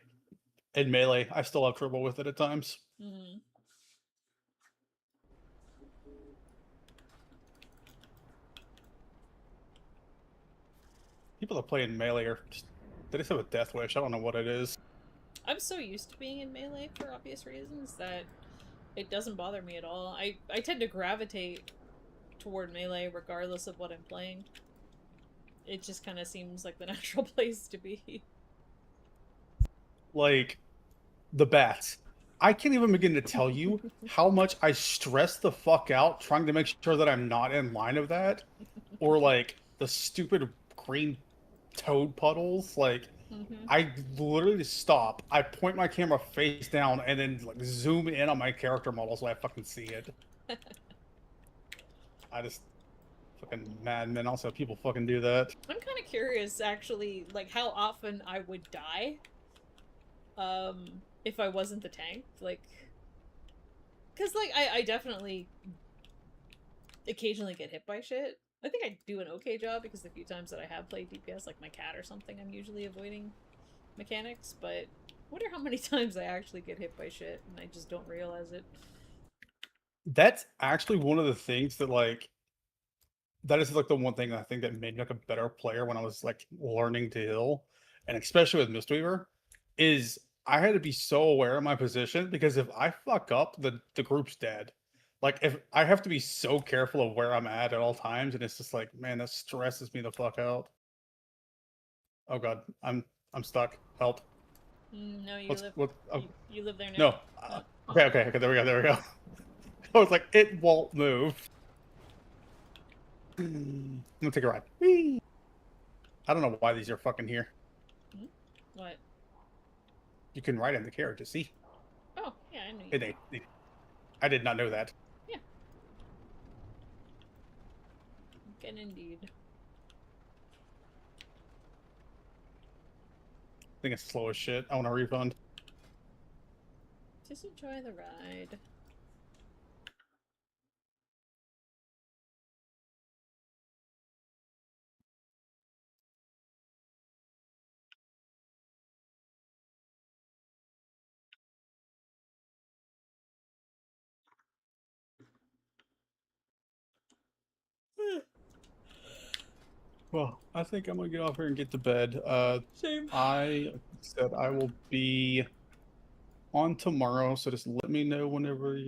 in melee. I still have trouble with it at times. Mm-hmm. People that play in Melee are just, they just have a death wish. I don't know what it is. I'm so used to being in Melee for obvious reasons that it doesn't bother me at all. I tend to gravitate toward Melee regardless of what I'm playing. It just kind of seems like the natural place to be. Like, the bats. I can't even begin to tell you how much I stress the fuck out trying to make sure that I'm not in line of that. Or, like, the stupid green toad puddles. Like, I literally just stop. I point my camera face down and then, like, zoom in on my character model so I fucking see it. I just... Fucking madmen. Also, people fucking do that. I'm kind of curious, actually, like, how often I would die. If I wasn't the tank, like, because, like, I definitely occasionally get hit by shit. I think I do an okay job because the few times that I have played DPS, like my cat or something, I'm usually avoiding mechanics, but I wonder how many times I actually get hit by shit and I just don't realize it. That's actually one of the things that, like, that is, like, the one thing I think that made me, like, a better player when I was, like, learning to heal, and especially with Mistweaver, is I had to be so aware of my position, because if I fuck up, the group's dead. Like, if I have to be so careful of where I'm at all times, and it's just like, man, that stresses me the fuck out. Oh god, I'm stuck. Help. No, you What's, live. what? Oh, You live there now. no. Okay. There we go. I was like, it won't move. I'm gonna take a ride. Whee! I don't know why these are fucking here. What? You can ride in the carriage, see? Oh, yeah, I knew you. I did not know that. Yeah. Can indeed. I think it's slow as shit. I want a refund. Just enjoy the ride. Well, I think I'm gonna get off here and get to bed. Same. I said I will be on tomorrow, so just let me know whenever you're